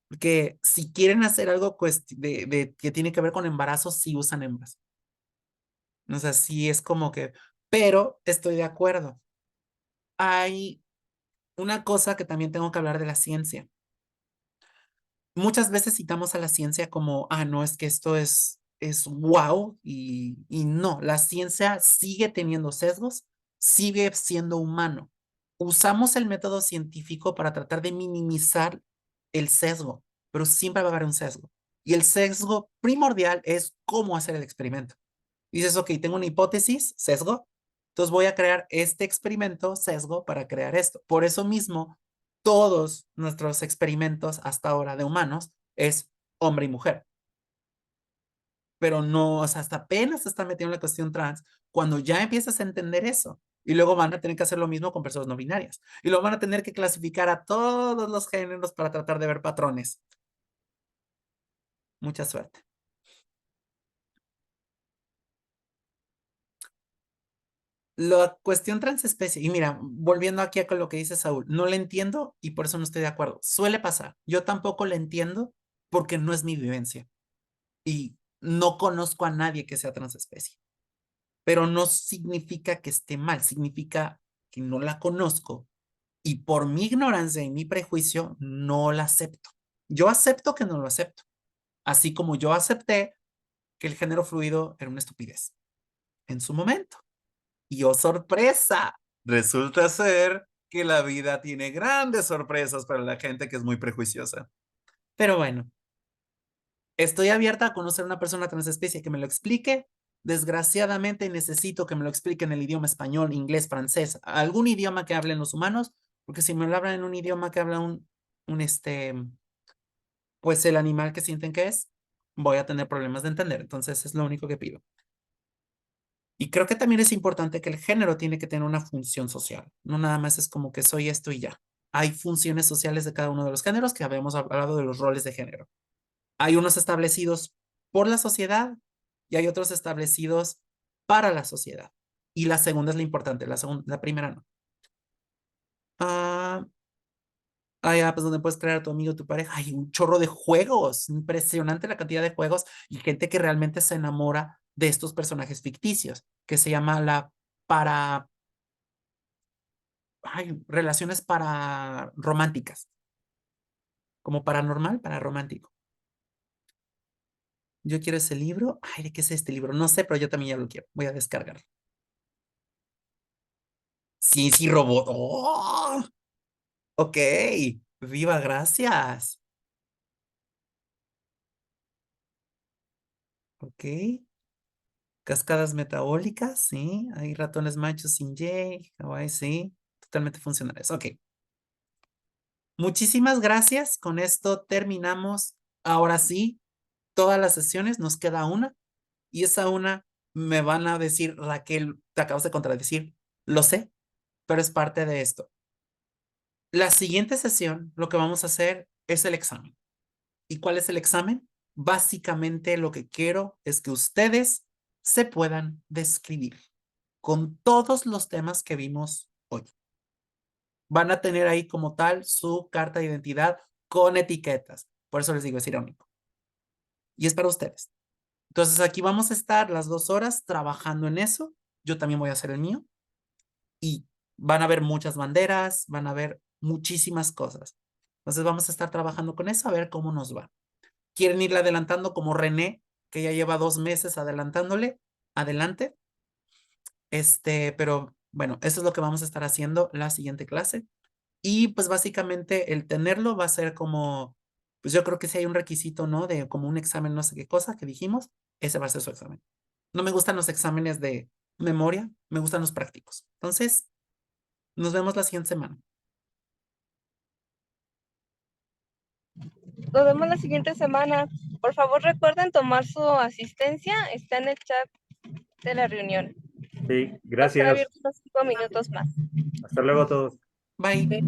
Porque si quieren hacer algo que tiene que ver con embarazos, sí usan hembras. O sea, sí es como que, pero estoy de acuerdo. Hay una cosa que también tengo que hablar de la ciencia. Muchas veces citamos a la ciencia como, no, es que esto es wow, y no, la ciencia sigue teniendo sesgos, sigue siendo humano. Usamos el método científico para tratar de minimizar el sesgo, pero siempre va a haber un sesgo. Y el sesgo primordial es cómo hacer el experimento. Dices, ok, tengo una hipótesis, sesgo, entonces voy a crear este experimento, sesgo, para crear esto. Por eso mismo, todos nuestros experimentos hasta ahora de humanos es hombre y mujer. Pero no, o sea, hasta apenas se está metiendo en la cuestión trans, cuando ya empiezas a entender eso. Y luego van a tener que hacer lo mismo con personas no binarias. Y luego van a tener que clasificar a todos los géneros para tratar de ver patrones. Mucha suerte. La cuestión transespecie, y mira, volviendo aquí a con lo que dice Saúl, no le entiendo y por eso no estoy de acuerdo. Suele pasar. Yo tampoco le entiendo porque no es mi vivencia y no conozco a nadie que sea transespecie. Pero no significa que esté mal, significa que no la conozco y por mi ignorancia y mi prejuicio no la acepto. Yo acepto que no lo acepto, así como yo acepté que el género fluido era una estupidez en su momento. Y oh, sorpresa, resulta ser que la vida tiene grandes sorpresas para la gente que es muy prejuiciosa. Pero bueno, estoy abierta a conocer a una persona transespecie que me lo explique. Desgraciadamente necesito que me lo explique en el idioma español, inglés, francés, algún idioma que hablen los humanos, porque si me lo hablan en un idioma que habla pues el animal que sienten que es, voy a tener problemas de entender. Entonces es lo único que pido. Y creo que también es importante que el género tiene que tener una función social. No nada más es como que soy esto y ya. Hay funciones sociales de cada uno de los géneros, que habíamos hablado de los roles de género. Hay unos establecidos por la sociedad y hay otros establecidos para la sociedad. Y la segunda es la importante, la primera no. Pues donde puedes crear a tu amigo, tu pareja. Hay un chorro de juegos. Impresionante la cantidad de juegos y gente que realmente se enamora de estos personajes ficticios, que se llama relaciones para románticas. Como paranormal, para romántico. Yo quiero ese libro. ¿De qué es este libro? No sé, pero yo también ya lo quiero. Voy a descargarlo. Sí, robot. ¡Oh! Ok. Viva, gracias. Ok. Cascadas metabólicas, sí. Hay ratones machos sin Y, kawaii, sí. Totalmente funcionales. Ok. Muchísimas gracias. Con esto terminamos. Ahora sí, todas las sesiones, nos queda una. Y esa una me van a decir, Raquel, te acabas de contradecir. Lo sé, pero es parte de esto. La siguiente sesión, lo que vamos a hacer es el examen. ¿Y cuál es el examen? básicamente lo que quiero es que ustedes se puedan describir con todos los temas que vimos hoy. Van a tener ahí como tal su carta de identidad con etiquetas. Por eso les digo, es irónico. Y es para ustedes. Entonces aquí vamos a estar las 2 horas trabajando en eso. Yo también voy a hacer el mío. Y van a ver muchas banderas, van a ver muchísimas cosas. Entonces vamos a estar trabajando con eso a ver cómo nos va. ¿Quieren irle adelantando como René, que ya lleva 2 meses adelantándole? Adelante. Pero bueno, eso es lo que vamos a estar haciendo la siguiente clase. Y pues básicamente el tenerlo va a ser como, pues yo creo que si hay un requisito, ¿no? De como un examen, no sé qué cosa que dijimos, ese va a ser su examen. No me gustan los exámenes de memoria, me gustan los prácticos. Entonces, nos vemos la siguiente semana. Nos vemos la siguiente semana. Por favor, recuerden tomar su asistencia. Está en el chat de la reunión. Sí, Va a estar gracias. abierto unos 5 minutos más. Hasta luego a todos. Bye.